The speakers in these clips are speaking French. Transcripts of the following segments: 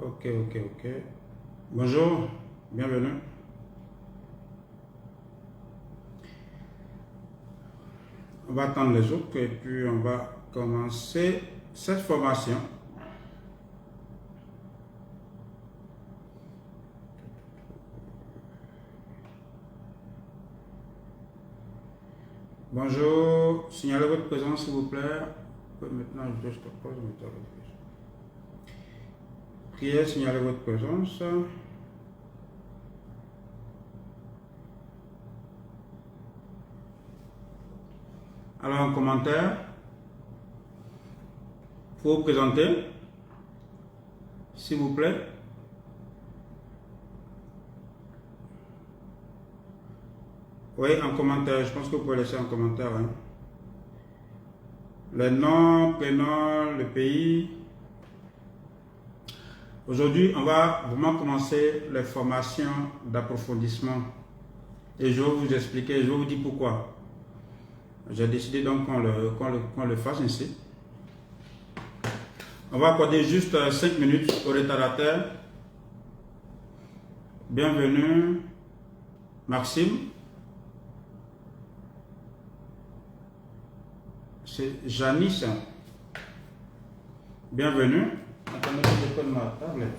Ok. Bonjour, bienvenue. On va attendre les autres et puis on va commencer cette formation. Bonjour, signalez votre présence s'il vous plaît. Maintenant, je te pose une interrogation. Priez, signalez votre présence. Alors, en commentaire, il faut vous présenter, s'il vous plaît. Oui, en commentaire, je pense que vous pouvez laisser en commentaire. Hein. Le nom, prénom, le pays. Aujourd'hui, on va vraiment commencer les formations d'approfondissement. Et je vais vous expliquer, je vais vous dire pourquoi. J'ai décidé donc qu'on le fasse ainsi. On va accorder juste 5 minutes au retardataire. Bienvenue, Maxime. C'est Janice. Bienvenue. Attendez que je prenne ma tablette.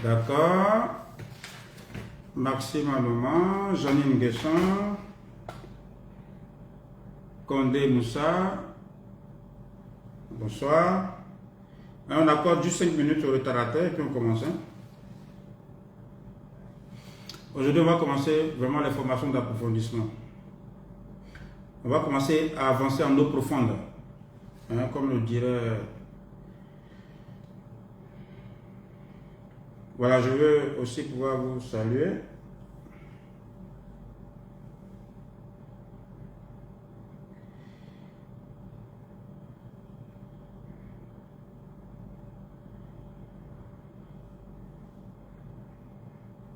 D'accord. Maxime Aloma, Janine Guesson, Condé Moussa. Bonsoir. On accorde juste 5 minutes au retardataire et puis on commence. Aujourd'hui, on va commencer vraiment les formations d'approfondissement. On va commencer à avancer en eau profonde. Comme le dirait... Voilà, je veux aussi pouvoir vous saluer.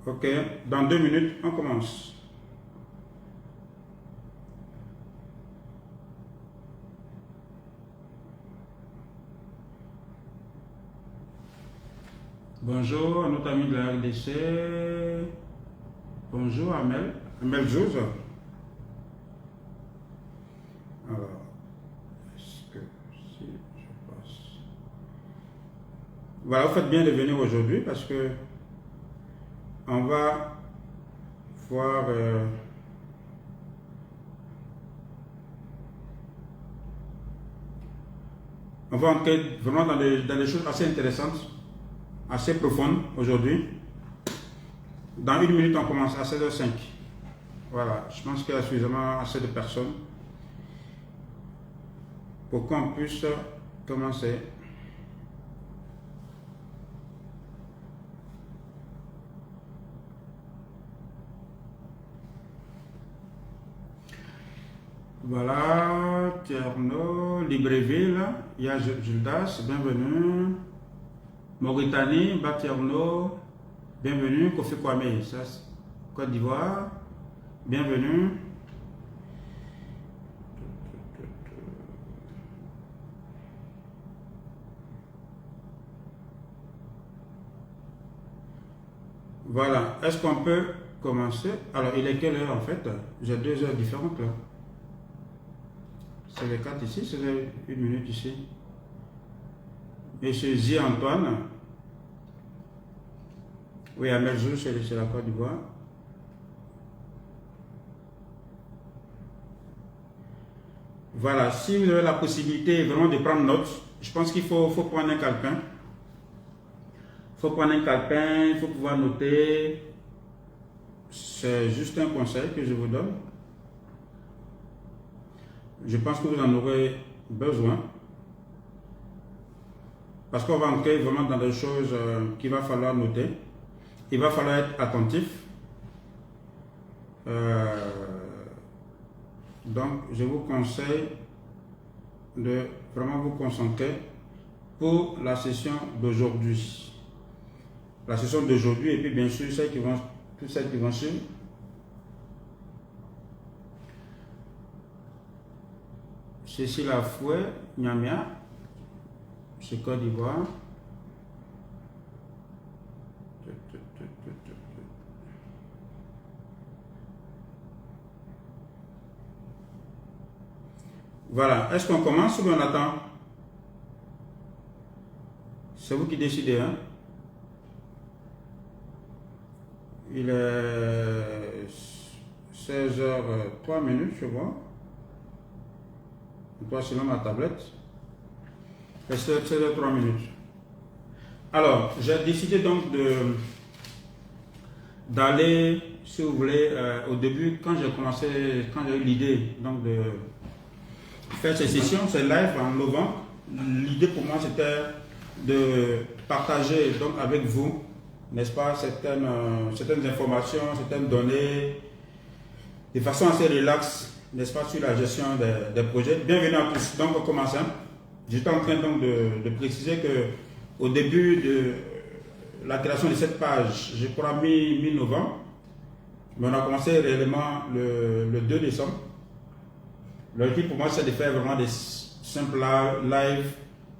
Ok, dans 2 minutes, on commence. Bonjour à notre ami de la RDC. Bonjour Amel. Amel Zouz. Alors, est-ce que si je passe... Voilà, vous faites bien de venir aujourd'hui parce que on va voir on va entrer vraiment dans des choses assez intéressantes, assez profondes aujourd'hui. Dans 1 minute, on commence à 16h05. Voilà, je pense qu'il y a suffisamment assez de personnes pour qu'on puisse commencer. Voilà, Tierno, Libreville, il y a Gildas, bienvenue. Mauritanie, Batierno, bienvenue. Kofi Kwame, ça, Côte d'Ivoire, bienvenue. Voilà, est-ce qu'on peut commencer? Alors, il est quelle heure en fait? J'ai 2 heures différentes là. C'est les 4 ici, c'est 1 minute ici. Monsieur Zi Antoine. Oui, à Merzou, c'est la Côte d'Ivoire. Voilà, si vous avez la possibilité vraiment de prendre note, je pense qu'il faut prendre un calepin. Il faut prendre un calepin, il faut pouvoir noter. C'est juste un conseil que je vous donne. Je pense que vous en aurez besoin. Parce qu'on va entrer vraiment dans des choses qu'il va falloir noter. Il va falloir être attentif. Donc, je vous conseille de vraiment vous concentrer pour la session d'aujourd'hui. La session d'aujourd'hui et puis bien sûr toutes celles qui vont suivre. Cécile Afoué, Nyamia, c'est Côte d'Ivoire. Voilà, est-ce qu'on commence ou on attend? C'est vous qui décidez, hein? Il est 16h03, je vois. Toi, selon ma tablette. Il est 16h03. Alors, j'ai décidé donc d'aller, si vous voulez, au début, quand j'ai commencé, quand j'ai eu l'idée donc de faire ces sessions, ces lives en novembre, l'idée pour moi c'était de partager donc avec vous, n'est-ce pas, certaines informations, certaines données, de façon assez relaxe, n'est-ce pas, sur la gestion des projets. Bienvenue à tous. Donc on commence. J'étais en train donc de préciser que au début de la création de cette page, je crois mi-novembre, mais on a commencé réellement le 2 décembre. L'objectif pour moi, c'est de faire vraiment des simples lives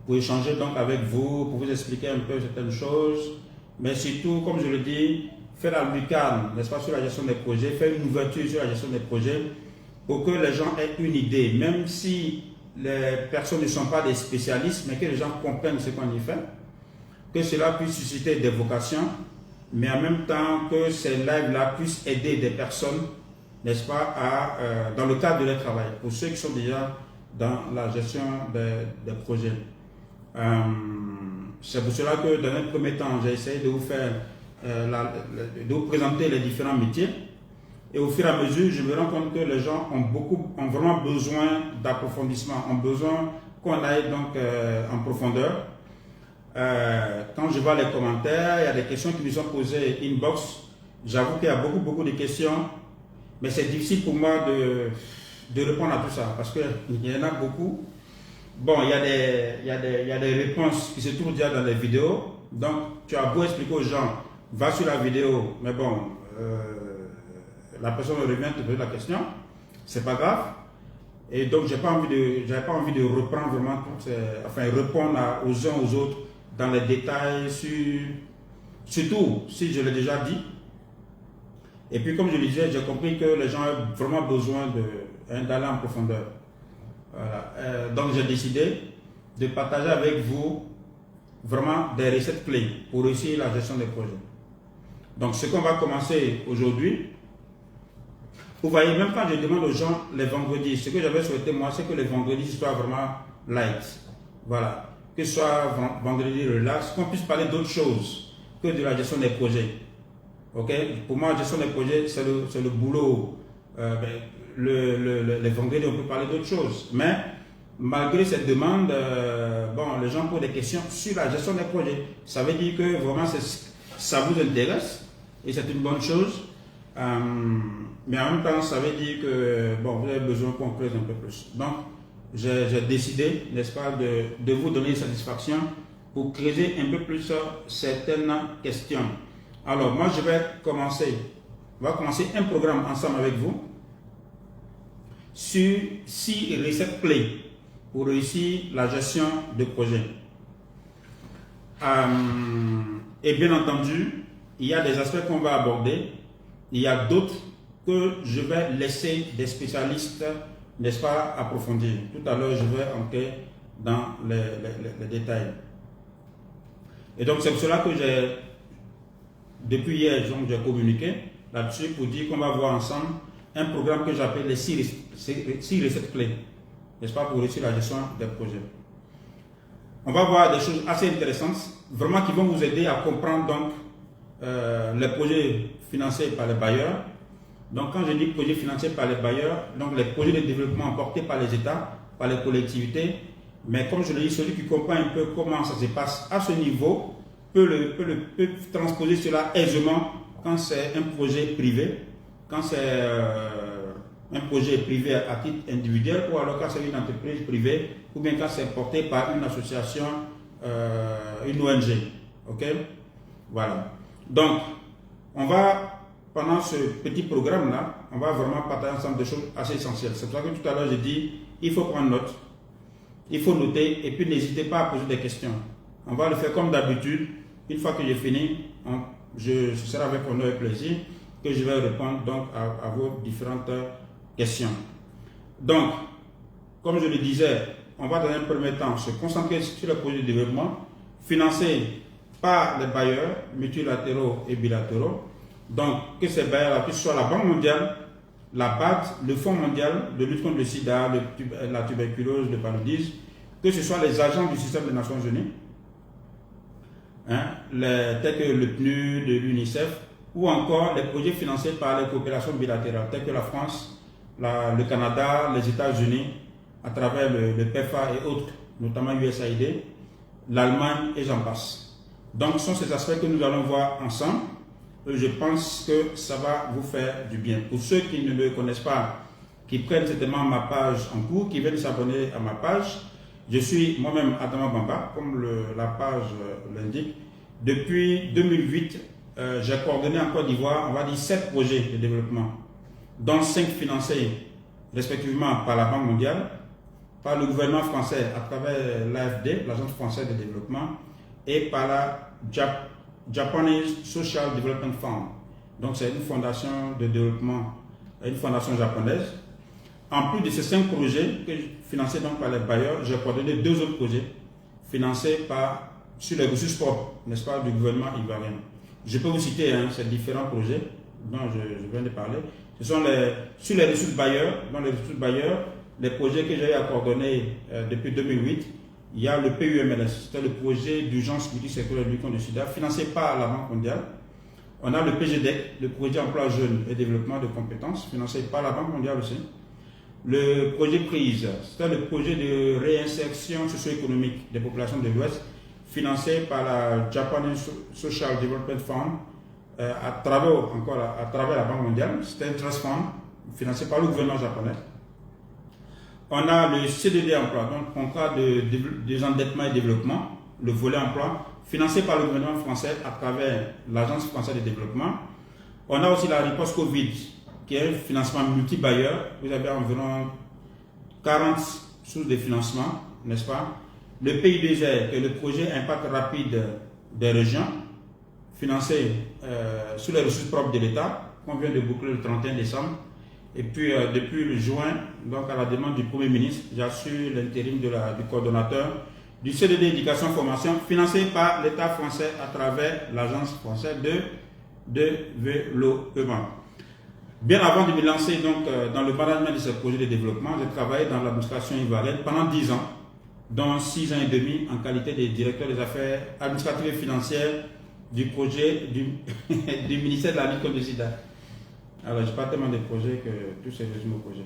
pour échanger donc avec vous, pour vous expliquer un peu certaines choses, mais surtout, comme je le dis, faire la lucarne, n'est-ce pas, sur la gestion des projets, faire une ouverture sur la gestion des projets pour que les gens aient une idée, même si les personnes ne sont pas des spécialistes, mais que les gens comprennent ce qu'on y fait, que cela puisse susciter des vocations, mais en même temps que ces lives-là puissent aider des personnes, n'est-ce pas, dans le cadre de leur travail, pour ceux qui sont déjà dans la gestion des projets. C'est pour cela que dans un premier temps, j'ai essayé de vous faire, de vous présenter les différents métiers. Et au fur et à mesure, je me rends compte que les gens ont vraiment besoin d'approfondissement, ont besoin qu'on aille donc en profondeur. Quand je vois les commentaires, il y a des questions qui nous sont posées inbox. J'avoue qu'il y a beaucoup de questions. Mais c'est difficile pour moi de répondre à tout ça parce qu'il y en a beaucoup. Bon, il y a des réponses qui se trouvent déjà dans les vidéos. Donc, tu as beau expliquer aux gens, va sur la vidéo, mais bon, la personne revient te poser la question, c'est pas grave. Et donc, j'avais pas envie de reprendre vraiment répondre aux uns aux autres dans les détails, surtout si je l'ai déjà dit. Et puis, comme je le disais, j'ai compris que les gens ont vraiment besoin d'aller en profondeur. Voilà. Donc, j'ai décidé de partager avec vous vraiment des recettes clés pour réussir la gestion des projets. Donc, ce qu'on va commencer aujourd'hui, vous voyez, même quand je demande aux gens les vendredis, ce que j'avais souhaité moi, c'est que les vendredis soient vraiment light. Voilà. Que ce soit vendredi relax, qu'on puisse parler d'autre chose que de la gestion des projets. Ok, pour moi, la gestion des projets, c'est le boulot. Les vendredis, on peut parler d'autres choses. Mais malgré cette demande, bon, les gens posent des questions sur la gestion des projets. Ça veut dire que vraiment, ça vous intéresse et c'est une bonne chose. Mais en même temps, ça veut dire que bon, vous avez besoin qu'on creuse un peu plus. Donc, j'ai décidé, n'est-ce pas, de vous donner satisfaction pour creuser un peu plus certaines questions. Alors, moi, on va commencer un programme ensemble avec vous sur 6 recettes clés pour réussir la gestion de projet. Et bien entendu, il y a des aspects qu'on va aborder, il y a d'autres que je vais laisser des spécialistes, n'est-ce pas, approfondir. Tout à l'heure, je vais entrer dans les détails. Et donc, c'est pour cela que depuis hier, j'ai communiqué là-dessus pour dire qu'on va voir ensemble un programme que j'appelle les 6 recettes clés, n'est-ce pas, pour réussir la gestion des projets. On va voir des choses assez intéressantes, vraiment qui vont vous aider à comprendre donc les projets financés par les bailleurs. Donc, quand je dis projets financés par les bailleurs, donc les projets de développement portés par les États, par les collectivités, mais comme je le dis, celui qui comprend un peu comment ça se passe à ce niveau peut transposer cela aisément quand c'est un projet privé, quand c'est un projet privé à titre individuel ou alors quand c'est une entreprise privée ou bien quand c'est porté par une association, une ONG. Ok? Voilà. Donc, on va, pendant ce petit programme-là, on va vraiment partager ensemble des choses assez essentielles. C'est pour ça que tout à l'heure, j'ai dit, il faut prendre note, il faut noter et puis n'hésitez pas à poser des questions. On va le faire comme d'habitude. Une fois que j'ai fini, ce sera avec honneur et plaisir que je vais répondre donc à vos différentes questions. Donc, comme je le disais, on va dans un premier temps se concentrer sur le projet de développement financé par les bailleurs multilatéraux et bilatéraux. Donc, que ces bailleurs-là, que ce soit la Banque mondiale, la BAD, le Fonds mondial de lutte contre le sida, la tuberculose, le paludisme, que ce soit les agents du système des Nations Unies, tels que le PNUD, l'UNICEF, ou encore les projets financés par les coopérations bilatérales, tels que la France, le Canada, les États-Unis, à travers le PEFA et autres, notamment USAID, l'Allemagne et j'en passe. Donc, ce sont ces aspects que nous allons voir ensemble. Je pense que ça va vous faire du bien. Pour ceux qui ne me connaissent pas, qui prennent certainement ma page en cours, qui viennent s'abonner à ma page, je suis moi-même Adama Bamba, comme la page l'indique. Depuis 2008, j'ai coordonné en Côte d'Ivoire, on va dire 7 projets de développement, dont 5 financés respectivement par la Banque mondiale, par le gouvernement français à travers l'AFD, l'Agence française de développement, et par la Japanese Social Development Fund. Donc c'est une fondation de développement, une fondation japonaise. En plus de ces 5 projets financés donc par les bailleurs, j'ai coordonné 2 autres projets financés sur les ressources propres, n'est-ce pas, du gouvernement ivoirien. Je peux vous citer ces différents projets dont je viens de parler. Ce sont sur les ressources bailleurs, dans les ressources bailleurs, les projets que j'ai coordonnés depuis 2008. Il y a le PUMLS, c'est le projet d'urgence multisectorielle de lutte contre le sida, financé par la Banque mondiale. On a le PGDEC, le projet emploi jeune et développement de compétences, financé par la Banque mondiale aussi. Le projet PRISE, c'est le projet de réinsertion socio-économique des populations de l'Ouest, financé par la Japanese Social Development Fund, à travers la Banque mondiale. C'est un trust fund financé par le gouvernement japonais. On a le CDD emploi, donc contrat de désendettement et développement, le volet emploi, financé par le gouvernement français à travers l'Agence française de développement. On a aussi la riposte Covid, qui est un financement multi-bailleur. Vous avez environ 40 sources de financement, n'est-ce pas? Le PIDG, qui est le projet Impact rapide des régions, financé sous les ressources propres de l'État, qu'on vient de boucler le 31 décembre. Et puis, depuis le juin, donc à la demande du Premier ministre, j'assure l'intérim du coordonnateur du CDD Éducation Formation, financé par l'État français à travers l'Agence française de développement. Bien avant de me lancer donc, dans le management de ce projet de développement, j'ai travaillé dans l'administration ivoirienne pendant 10 ans, dont 6 ans et demi en qualité de directeur des affaires administratives et financières du projet du ministère de la lutte contre le sida. Alors, je n'ai pas tellement de projets que tous ces résumes au projet.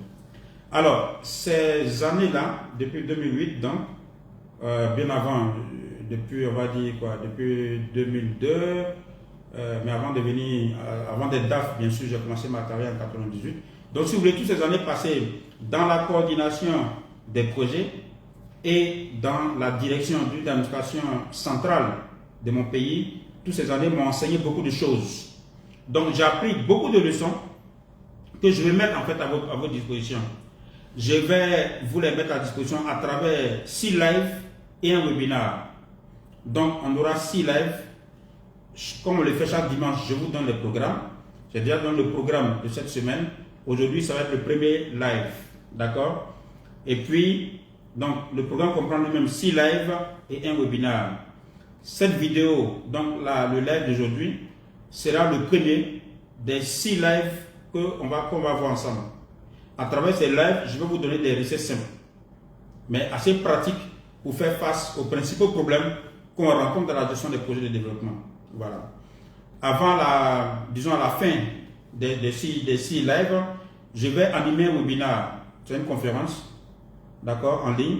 Alors, ces années-là, depuis 2008, donc, bien avant, depuis, on va dire quoi, depuis 2002, mais avant d'être DAF, bien sûr, j'ai commencé ma carrière en 98. Donc, si vous voulez, toutes ces années passées dans la coordination des projets et dans la direction d'une administration centrale de mon pays, toutes ces années m'ont enseigné beaucoup de choses. Donc, j'ai appris beaucoup de leçons que je vais mettre en fait à votre disposition. Je vais vous les mettre à disposition à travers 6 lives et un webinaire. Donc, on aura 6 lives. Comme on le fait chaque dimanche, je vous donne le programme. J'ai déjà donné le programme de cette semaine. Aujourd'hui, ça va être le premier live. D'accord? Et puis, donc, le programme comprend lui-même 6 lives et un webinaire. Cette vidéo, donc le live d'aujourd'hui, sera le premier des 6 lives qu'on va voir ensemble. À travers ces lives, je vais vous donner des recettes simples, mais assez pratiques pour faire face aux principaux problèmes qu'on rencontre dans la gestion des projets de développement. Voilà. Avant à la fin des 6 lives, je vais animer un webinaire. C'est une conférence, d'accord, en ligne,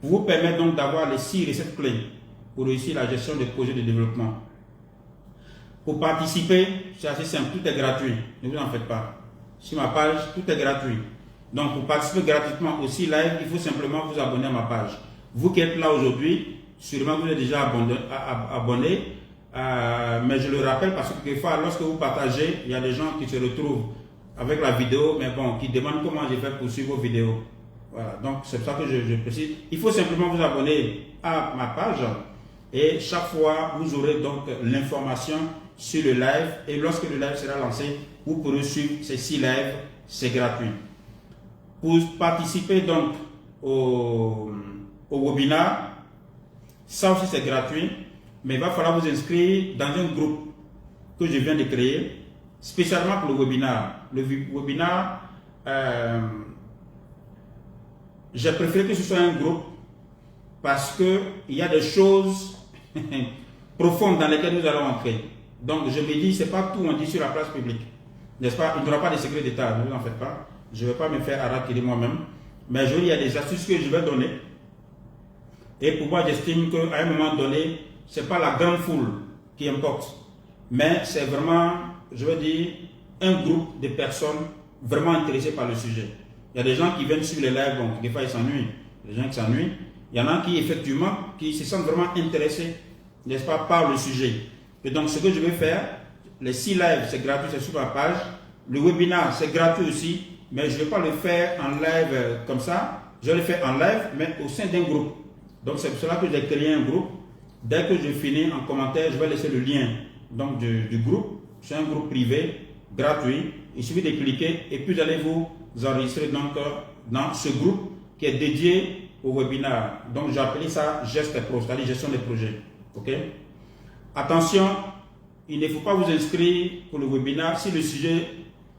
pour vous permettre donc d'avoir les 6 recettes clés pour réussir la gestion des projets de développement. Pour participer, c'est assez simple, tout est gratuit, ne vous en faites pas. Sur ma page, tout est gratuit. Donc, pour participer gratuitement au 6 live, il faut simplement vous abonner à ma page. Vous qui êtes là aujourd'hui, sûrement vous êtes déjà abonné, mais je le rappelle parce que des fois, lorsque vous partagez, il y a des gens qui se retrouvent avec la vidéo, mais bon, qui demandent comment j'ai fait pour suivre vos vidéos. Voilà, donc c'est pour ça que je précise. Il faut simplement vous abonner à ma page et chaque fois vous aurez donc l'information sur le live et lorsque le live sera lancé, vous pourrez suivre ces 6 lives, c'est gratuit. Pour participer donc au webinaire, ça aussi c'est gratuit, mais il va falloir vous inscrire dans un groupe que je viens de créer, spécialement pour le webinaire. Le webinaire, j'ai préféré que ce soit un groupe parce qu'il y a des choses profondes dans lesquelles nous allons entrer. Donc je me dis, ce n'est pas tout on dit sur la place publique. N'est-ce pas? Il n'y aura pas de secret d'État, ne vous en faites pas. Je ne vais pas me faire harakiri moi-même. Mais il y a des astuces que je vais donner. Et pour moi, j'estime qu'à un moment donné, ce n'est pas la grande foule qui importe. Mais c'est vraiment, je veux dire, un groupe de personnes vraiment intéressées par le sujet. Il y a des gens qui viennent sur les lives, donc des fois ils s'ennuient. Des gens qui s'ennuient. Il y en a qui, effectivement, qui se sentent vraiment intéressés, n'est-ce pas, par le sujet. Et donc, ce que je vais faire, les 6 lives, c'est gratuit, c'est sur ma page. Le webinaire, c'est gratuit aussi, mais je ne vais pas le faire en live comme ça. Je vais le faire en live, mais au sein d'un groupe. Donc, c'est pour cela que j'ai créé un groupe. Dès que je finis en commentaire, je vais laisser le lien donc, du groupe. C'est un groupe privé, gratuit. Il suffit de cliquer et puis vous allez vous enregistrer donc, dans ce groupe qui est dédié au webinaire. Donc, j'ai appelé ça Geste Pro, c'est-à-dire gestion des projets. OK? Attention, il ne faut pas vous inscrire pour le webinaire si le sujet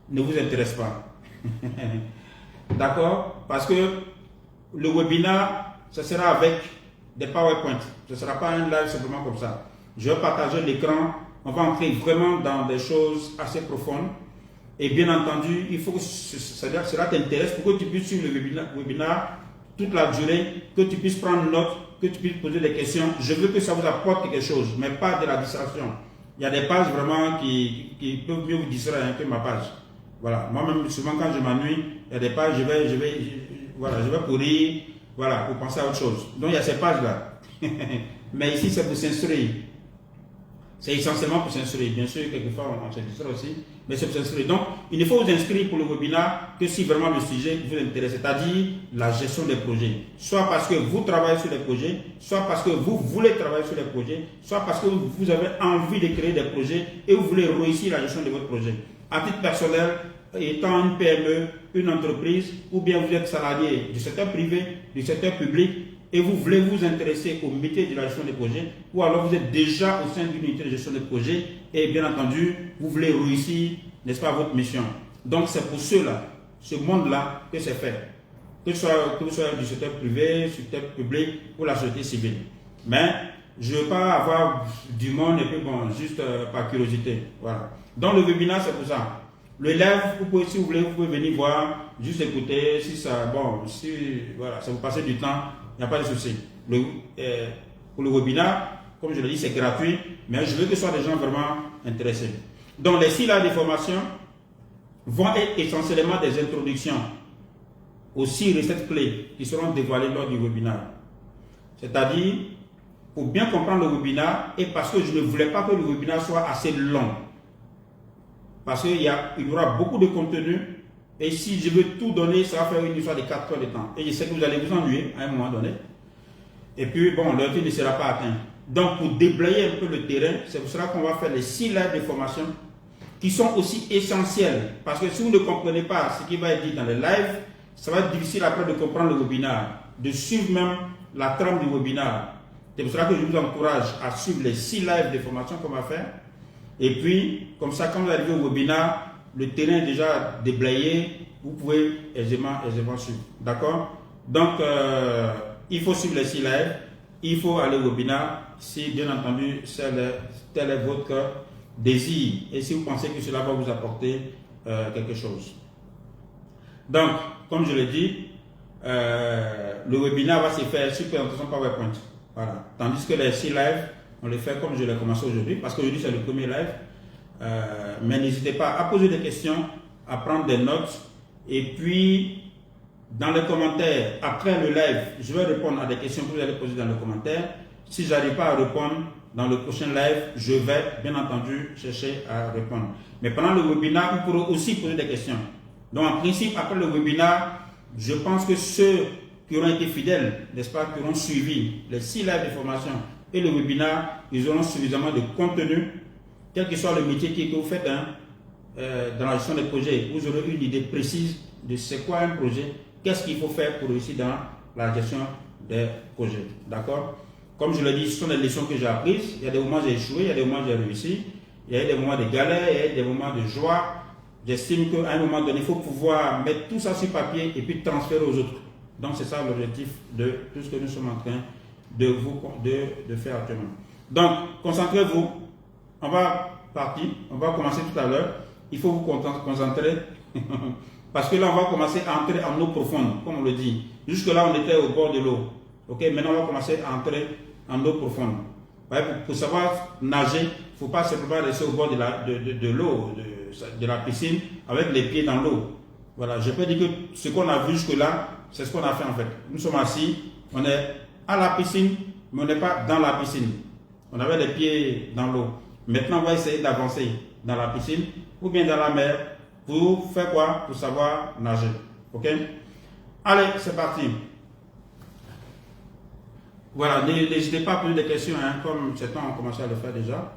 ne vous intéresse pas. D'accord? Parce que le webinaire, ce sera avec des PowerPoint. Ce ne sera pas un live simplement comme ça. Je vais partager l'écran. On va entrer vraiment dans des choses assez profondes. Et bien entendu, il faut que cela t'intéresse pour que tu puisses suivre le webinaire toute la durée, que tu puisses prendre note, que tu puisses poser des questions. Je veux que ça vous apporte quelque chose, mais pas de la distraction. Il y a des pages vraiment qui peuvent mieux vous distraire que ma page. Voilà. Moi-même, souvent quand je m'ennuie, il y a des pages, je vais pourrir, voilà, pour penser à autre chose. Donc il y a ces pages-là. Mais ici, c'est pour s'instruire. C'est essentiellement pour s'instruire. Bien sûr, quelquefois, on se distrait aussi, mais c'est pour s'instruire. Donc, il ne faut vous inscrire pour le webinaire que si vraiment le sujet vous intéresse, c'est-à-dire la gestion des projets. Soit parce que vous travaillez sur les projets, soit parce que vous voulez travailler sur les projets, soit parce que vous avez envie de créer des projets et vous voulez réussir la gestion de votre projet. À titre personnel, étant une PME, une entreprise, ou bien vous êtes salarié du secteur privé, du secteur public, et vous voulez vous intéresser au métier de la gestion des projets, ou alors vous êtes déjà au sein d'une unité de gestion des projets, et bien entendu, vous voulez réussir, n'est-ce pas, votre mission. Donc c'est pour ceux-là, ce monde-là, que c'est fait. Que ce soit du secteur privé, du secteur public, ou la société civile. Mais je ne veux pas avoir du monde, et puis bon, juste par curiosité. Voilà. Donc le webinaire, c'est pour ça. Le live, vous pouvez, si vous voulez, vous pouvez venir voir, juste écouter, si ça, bon, si voilà, ça vous passe du temps, il n'y a pas de souci. Pour le webinaire, comme je l'ai dit, c'est gratuit, mais je veux que ce soit des gens vraiment intéressés. Donc, les 6 lives de formation vont être essentiellement des introductions aux 6 recettes clés qui seront dévoilées lors du webinaire. C'est-à-dire, pour bien comprendre le webinaire, et parce que je ne voulais pas que le webinaire soit assez long. Parce qu'il y aura beaucoup de contenu. Et si je veux tout donner, ça va faire une histoire de 4 heures de temps. Et je sais que vous allez vous ennuyer à un moment donné. Et puis, bon, l'heure ne sera pas atteint. Donc, pour déblayer un peu le terrain, c'est pour cela qu'on va faire les 6 lives de formation qui sont aussi essentiels. Parce que si vous ne comprenez pas ce qui va être dit dans les lives, ça va être difficile après de comprendre le webinaire, de suivre même la trame du webinaire. C'est pour cela que je vous encourage à suivre les 6 lives de formation qu'on va faire. Et puis, comme ça, quand vous arrivez au webinaire, le terrain est déjà déblayé, vous pouvez aisément suivre. D'accord? Donc, il faut suivre les 6 lives, il faut aller au webinaire, si bien entendu, tel est votre désir, et si vous pensez que cela va vous apporter quelque chose. Donc, comme je l'ai dit, le webinaire va se faire sur présentation PowerPoint. Voilà. Tandis que les 6 lives, on les fait comme je l'ai commencé aujourd'hui, parce qu'aujourd'hui c'est le premier live. Mais n'hésitez pas à poser des questions, à prendre des notes, et puis dans les commentaires, après le live, je vais répondre à des questions que vous allez poser dans les commentaires. Si je n'arrive pas à répondre dans le prochain live, je vais bien entendu chercher à répondre. Mais pendant le webinaire, vous pourrez aussi poser des questions. Donc en principe, après le webinaire, je pense que ceux qui auront été fidèles, n'est-ce pas, qui auront suivi les 6 lives de formation et le webinaire, ils auront suffisamment de contenu, quel que soit le métier que vous faites dans la gestion des projets. Vous aurez une idée précise de c'est quoi un projet, qu'est-ce qu'il faut faire pour réussir dans la gestion des projets. D'accord? Comme je l'ai dit, ce sont des leçons que j'ai apprises. Il y a des moments où j'ai échoué, il y a des moments où j'ai réussi. Il y a des moments de galère, il y a des moments de joie. J'estime qu'à un moment donné, il faut pouvoir mettre tout ça sur papier et puis transférer aux autres. Donc c'est ça l'objectif de tout ce que nous sommes en train de faire actuellement. Donc, concentrez-vous. On va partir, on va commencer tout à l'heure. Il faut vous concentrer parce que là, on va commencer à entrer en eau profonde, comme on le dit. Jusque-là, on était au bord de l'eau. Ok, maintenant, on va commencer à entrer en eau profonde. Ouais, pour savoir nager, il ne faut pas simplement rester au bord de l'eau, de la piscine, avec les pieds dans l'eau. Voilà, je peux dire que ce qu'on a vu jusque-là, c'est ce qu'on a fait en fait. Nous sommes assis, on est à la piscine, mais on n'est pas dans la piscine. On avait les pieds dans l'eau. Maintenant, on va essayer d'avancer dans la piscine ou bien dans la mer pour faire quoi? Pour savoir nager. Ok? Allez, c'est parti. Voilà, n'hésitez pas à poser des questions, hein, comme certains ont commencé à le faire déjà.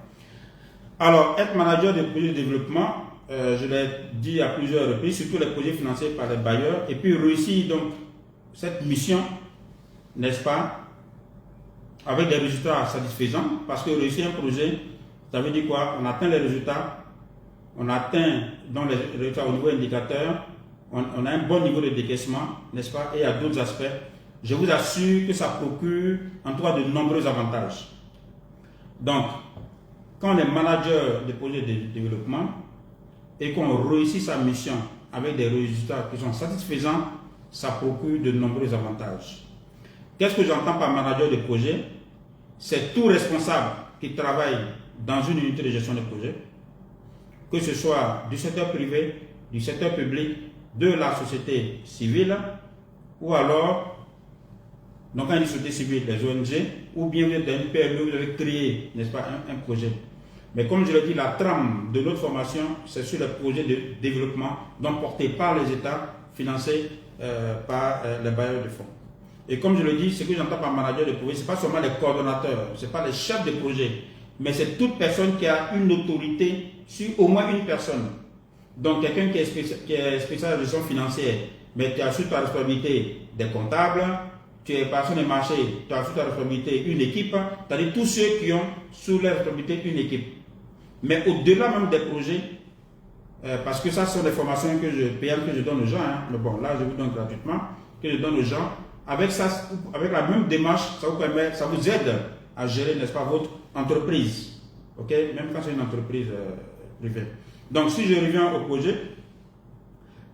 Alors, être manager de projet de développement, je l'ai dit à plusieurs reprises, surtout les projets financés par les bailleurs, et puis réussir donc cette mission, n'est-ce pas, avec des résultats satisfaisants, parce que réussir un projet, ça veut dire quoi? On atteint les résultats, on atteint donc les résultats au niveau indicateur, on a un bon niveau de décaissement, n'est-ce pas, et à d'autres aspects. Je vous assure que ça procure en tout cas de nombreux avantages. Donc, quand on est manager de projet de développement et qu'on réussit sa mission avec des résultats qui sont satisfaisants, ça procure de nombreux avantages. Qu'est-ce que j'entends par manager de projet? C'est tout responsable qui travaille dans une unité de gestion de projet, que ce soit du secteur privé, du secteur public, de la société civile, ou alors, donc quand une société civile, les ONG, ou bien vous êtes une PME, vous avez créé, n'est-ce pas, un projet. Mais comme je l'ai dit, la trame de notre formation, c'est sur les projets de développement, donc portés par les États, financés par les bailleurs de fonds. Et comme je le dis, ce que j'entends par manager de projet, ce n'est pas seulement les coordonnateurs, ce n'est pas les chefs de projet, mais c'est toute personne qui a une autorité sur au moins une personne. Donc quelqu'un qui est spécialisé en gestion financière, mais tu as sous ta responsabilité des comptables, tu es personne des marchés, tu as sous ta responsabilité une équipe, c'est-à-dire tous ceux qui ont sous leur responsabilité une équipe. Mais au-delà même des projets, parce que ça ce sont des formations que je donne aux gens, hein, mais bon là je vous donne gratuitement, que je donne aux gens, avec ça, avec la même démarche, ça vous permet, ça vous aide à gérer, n'est-ce pas, votre entreprise, ok, même quand c'est une entreprise privée. Donc si je reviens au projet,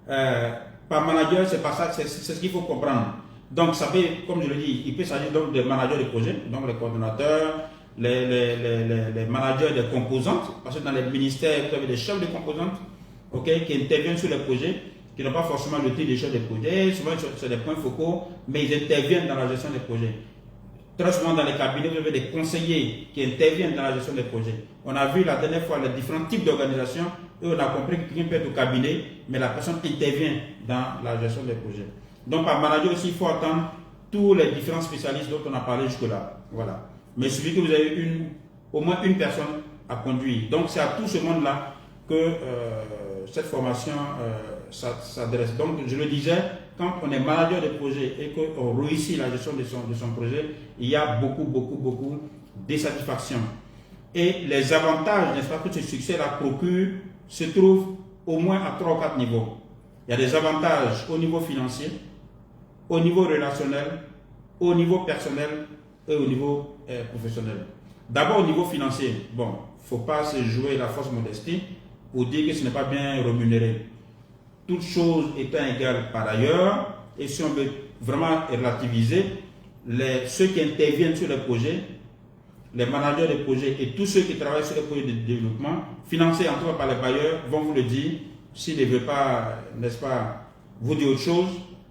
par manager, c'est pas ça, c'est ce qu'il faut comprendre. Donc ça peut, comme je le dis, il peut s'agir donc des managers de projet, donc les coordonnateurs, les managers des composantes, parce que dans les ministères, vous avez des chefs de composantes, okay, qui interviennent sur les projets, qui n'ont pas forcément le titre de chef de projet, souvent c'est des points focaux, mais ils interviennent dans la gestion des projets. Très souvent dans les cabinets, vous avez des conseillers qui interviennent dans la gestion des projets. On a vu la dernière fois les différents types d'organisations et on a compris que quelqu'un peut être au cabinet, mais la personne intervient dans la gestion des projets. Donc par manager aussi, il faut attendre tous les différents spécialistes dont on a parlé jusque-là. Voilà. Mais il suffit que vous ayez au moins une personne à conduire. Donc c'est à tout ce monde-là que cette formation s'adresse. Donc je le disais, quand on est manager de projet et qu'on réussit la gestion de son projet, il y a beaucoup de satisfaction. Et les avantages, n'est-ce pas, que ce succès-là procure se trouvent au moins à 3 ou 4 niveaux. Il y a des avantages au niveau financier, au niveau relationnel, au niveau personnel et au niveau professionnel. D'abord au niveau financier, bon, il ne faut pas se jouer la fausse modestie pour dire que ce n'est pas bien rémunéré. Toutes choses étant égales par ailleurs, et si on veut vraiment relativiser, ceux qui interviennent sur les projets, les managers de projets et tous ceux qui travaillent sur les projets de développement, financés en tout cas par les bailleurs, vont vous le dire, s'ils ne veulent pas, n'est-ce pas, vous dire autre chose,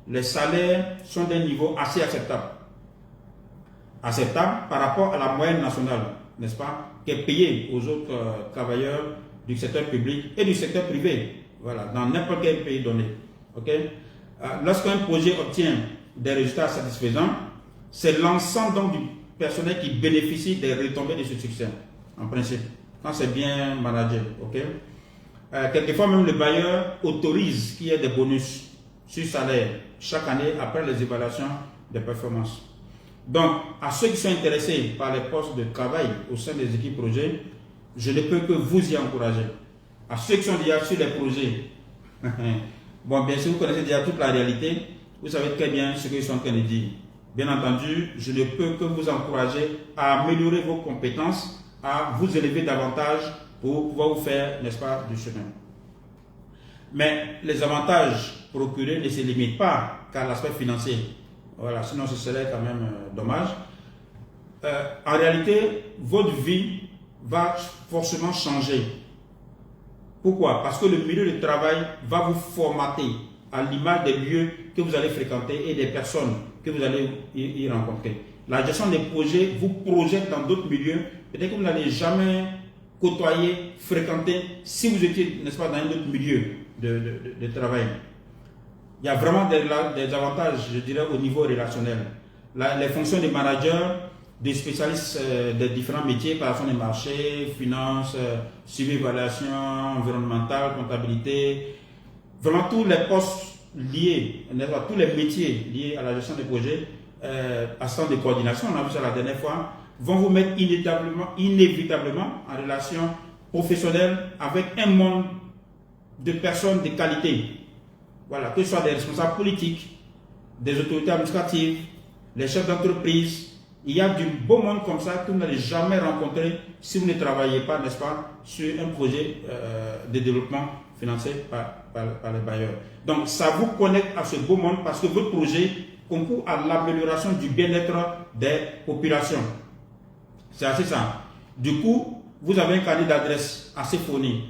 les salaires sont d'un niveau assez acceptable. Acceptable par rapport à la moyenne nationale, n'est-ce pas, qui est payée aux autres travailleurs du secteur public et du secteur privé. Voilà, dans n'importe quel pays donné. Okay? Lorsqu'un projet obtient des résultats satisfaisants, c'est l'ensemble donc du personnel qui bénéficie des retombées de ce succès, en principe, quand c'est bien managé. Okay? Quelquefois même le bailleur autorise qu'il y ait des bonus sur salaire chaque année après les évaluations de performance. Donc, à ceux qui sont intéressés par les postes de travail au sein des équipes projets, je ne peux que vous y encourager. À ceux qui sont déjà sur les projets, bon, bien sûr, vous connaissez déjà toute la réalité, vous savez très bien ce qu'ils sont en train de dire. Bien entendu, je ne peux que vous encourager à améliorer vos compétences, à vous élever davantage pour pouvoir vous faire, n'est-ce pas, du chemin. Mais les avantages procurés ne se limitent pas qu'à l'aspect financier. Voilà, sinon ce serait quand même dommage. En réalité, votre vie va forcément changer. Pourquoi? Parce que le milieu de travail va vous formater à l'image des lieux que vous allez fréquenter et des personnes que vous allez y rencontrer. La gestion des projets vous projette dans d'autres milieux, peut-être que vous n'allez jamais côtoyer, fréquenter si vous étiez, n'est-ce pas, dans un autre milieu de travail. Il y a vraiment des avantages, je dirais, au niveau relationnel. Les fonctions des managers, des spécialistes des différents métiers, préparation des marchés, finances, suivi, évaluation environnementale, comptabilité, vraiment tous les postes liés, tous les métiers liés à la gestion des projets, assistant de coordination, on a vu ça la dernière fois, vont vous mettre inévitablement en relation professionnelle avec un monde de personnes de qualité. Voilà, que ce soit des responsables politiques, des autorités administratives, les chefs d'entreprise. Il y a du beau monde comme ça que vous n'allez jamais rencontrer si vous ne travaillez pas, n'est-ce pas, sur un projet de développement financé par les bailleurs. Donc, ça vous connecte à ce beau monde parce que votre projet concourt à l'amélioration du bien-être des populations. C'est assez ça. Du coup, vous avez un carnet d'adresses assez fourni.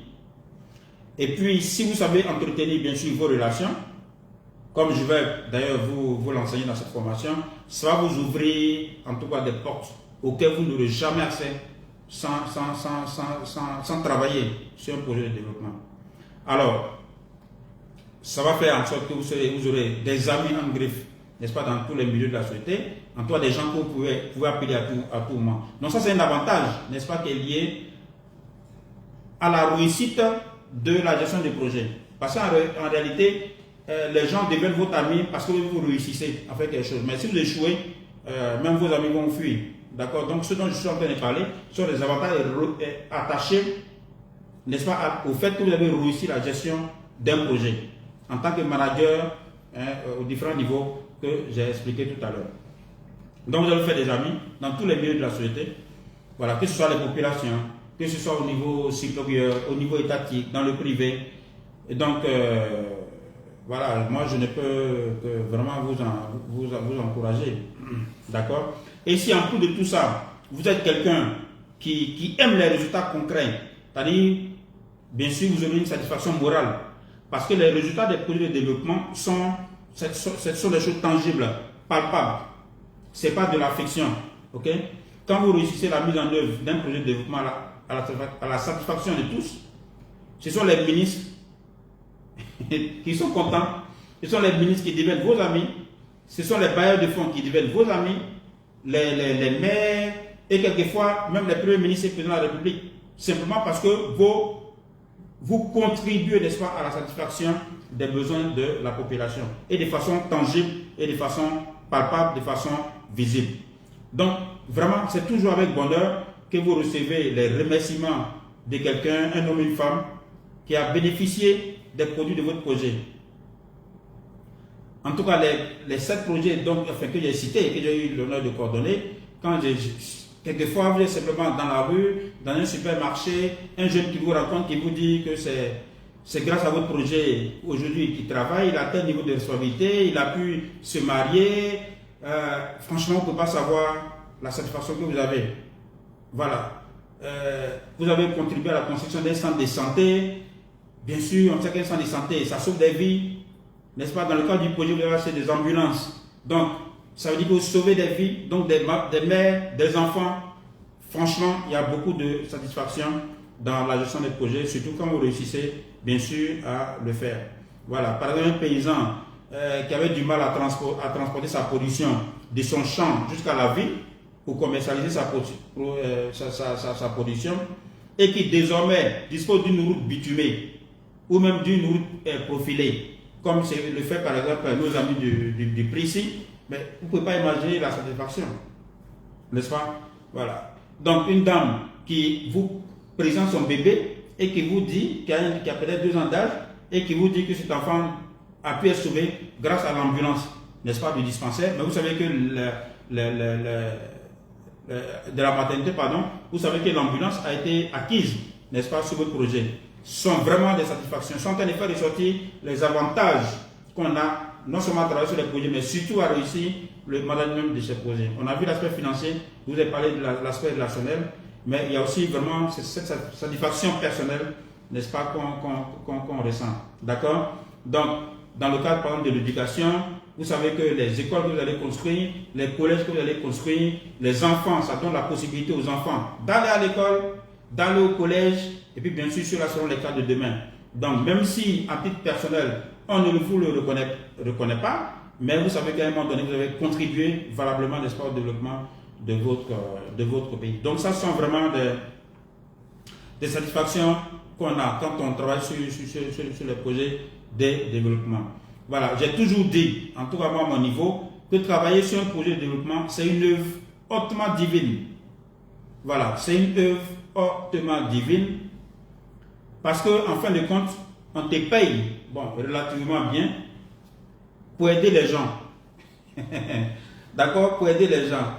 Et puis, si vous savez entretenir bien sûr vos relations, comme je vais d'ailleurs vous l'enseigner dans cette formation, ça va vous ouvrir en tout cas des portes auxquelles vous n'aurez jamais accès sans travailler sur un projet de développement. Alors, ça va faire en sorte que vous aurez des amis en griffe, n'est-ce pas, dans tous les milieux de la société, en tout cas des gens que vous pouvez appeler à tout moment. Donc ça c'est un avantage, n'est-ce pas, qui est lié à la réussite de la gestion des projets. Parce qu'en réalité, les gens deviennent votre ami parce que vous réussissez à faire quelque chose. Mais si vous échouez, même vos amis vont fuir. D'accord? Donc, ce dont je suis en train de parler sont les avantages attachés, n'est-ce pas, au fait que vous avez réussi la gestion d'un projet en tant que manager aux différents niveaux que j'ai expliqué tout à l'heure. Donc, vous allez faire des amis dans tous les milieux de la société. Voilà, que ce soit les populations, que ce soit au niveau supérieur, au niveau étatique, dans le privé. Et donc, voilà, moi je ne peux que vraiment vous encourager. D'accord? Et si en plus de tout ça, vous êtes quelqu'un qui aime les résultats concrets, c'est-à-dire, bien sûr, vous aurez une satisfaction morale. Parce que les résultats des projets de développement sont des choses tangibles, palpables. Ce n'est pas de la fiction. Ok? Quand vous réussissez la mise en œuvre d'un projet de développement à la satisfaction de tous, ce sont les ministres qui sont contents, ce sont les ministres qui deviennent vos amis, ce sont les bailleurs de fonds qui deviennent vos amis, les maires et quelquefois même les premiers ministres et présidents de la République, simplement parce que vous contribuez, n'est-ce pas, à la satisfaction des besoins de la population et de façon tangible et de façon palpable, de façon visible. Donc, vraiment, c'est toujours avec bonheur que vous recevez les remerciements de quelqu'un, un homme ou une femme, qui a bénéficié des produits de votre projet. En tout cas, les 7 projets donc, que j'ai cités et que j'ai eu l'honneur de coordonner, quand quelquefois vous êtes simplement dans la rue, dans un supermarché, un jeune qui vous raconte, qui vous dit que c'est grâce à votre projet aujourd'hui qu'il travaille, il a tel niveau de responsabilité, il a pu se marier. Franchement, on ne peut pas savoir la satisfaction que vous avez. Voilà. Vous avez contribué à la construction d'un centre de santé. Bien sûr, on sait qu'un centre de santé, ça sauve des vies. N'est-ce pas? Dans le cadre du projet, vous avez acheté des ambulances. Donc, ça veut dire que vous sauvez des vies, donc des mères, des enfants. Franchement, il y a beaucoup de satisfaction dans la gestion des projets, surtout quand vous réussissez, bien sûr, à le faire. Voilà. Par exemple, un paysan qui avait du mal à transporter sa production de son champ jusqu'à la ville pour commercialiser sa production et qui désormais dispose d'une route bitumée ou même d'une route profilée, comme c'est le fait par exemple nos amis du Plessis, mais vous ne pouvez pas imaginer la satisfaction, n'est-ce pas? Voilà. Donc une dame qui vous présente son bébé et qui vous dit, qui a peut-être 2 ans d'âge, et qui vous dit que cet enfant a pu être sauvé grâce à l'ambulance, n'est-ce pas, du dispensaire. Mais vous savez que de la maternité, pardon, vous savez que l'ambulance a été acquise, n'est-ce pas, sur votre projet. Ce sont vraiment des satisfactions, sont en train de faire ressortir les avantages qu'on a, non seulement à travailler sur les projets, mais surtout à réussir le management de ces projets. On a vu l'aspect financier, je vous ai parlé de l'aspect relationnel, mais il y a aussi vraiment cette satisfaction personnelle, n'est-ce pas, qu'on ressent. D'accord? Donc, dans le cadre, par exemple, de l'éducation, vous savez que les écoles que vous allez construire, les collèges que vous allez construire, les enfants, ça donne la possibilité aux enfants d'aller à l'école, d'aller au collège, et puis bien sûr, ceux-là seront les cas de demain. Donc, même si, à titre personnel, on ne vous le reconnaît pas, mais vous savez qu'à un moment donné, vous avez contribué valablement, n'est-ce pas, au développement de votre pays. Donc, ça sont vraiment des satisfactions qu'on a quand on travaille sur les projets de développement. Voilà, j'ai toujours dit, en tout cas moi à mon niveau, que travailler sur un projet de développement, c'est une œuvre hautement divine. Voilà, c'est une œuvre hautement divine parce qu'en fin de compte, on te paye, bon, relativement bien pour aider les gens. D'accord, pour aider les gens.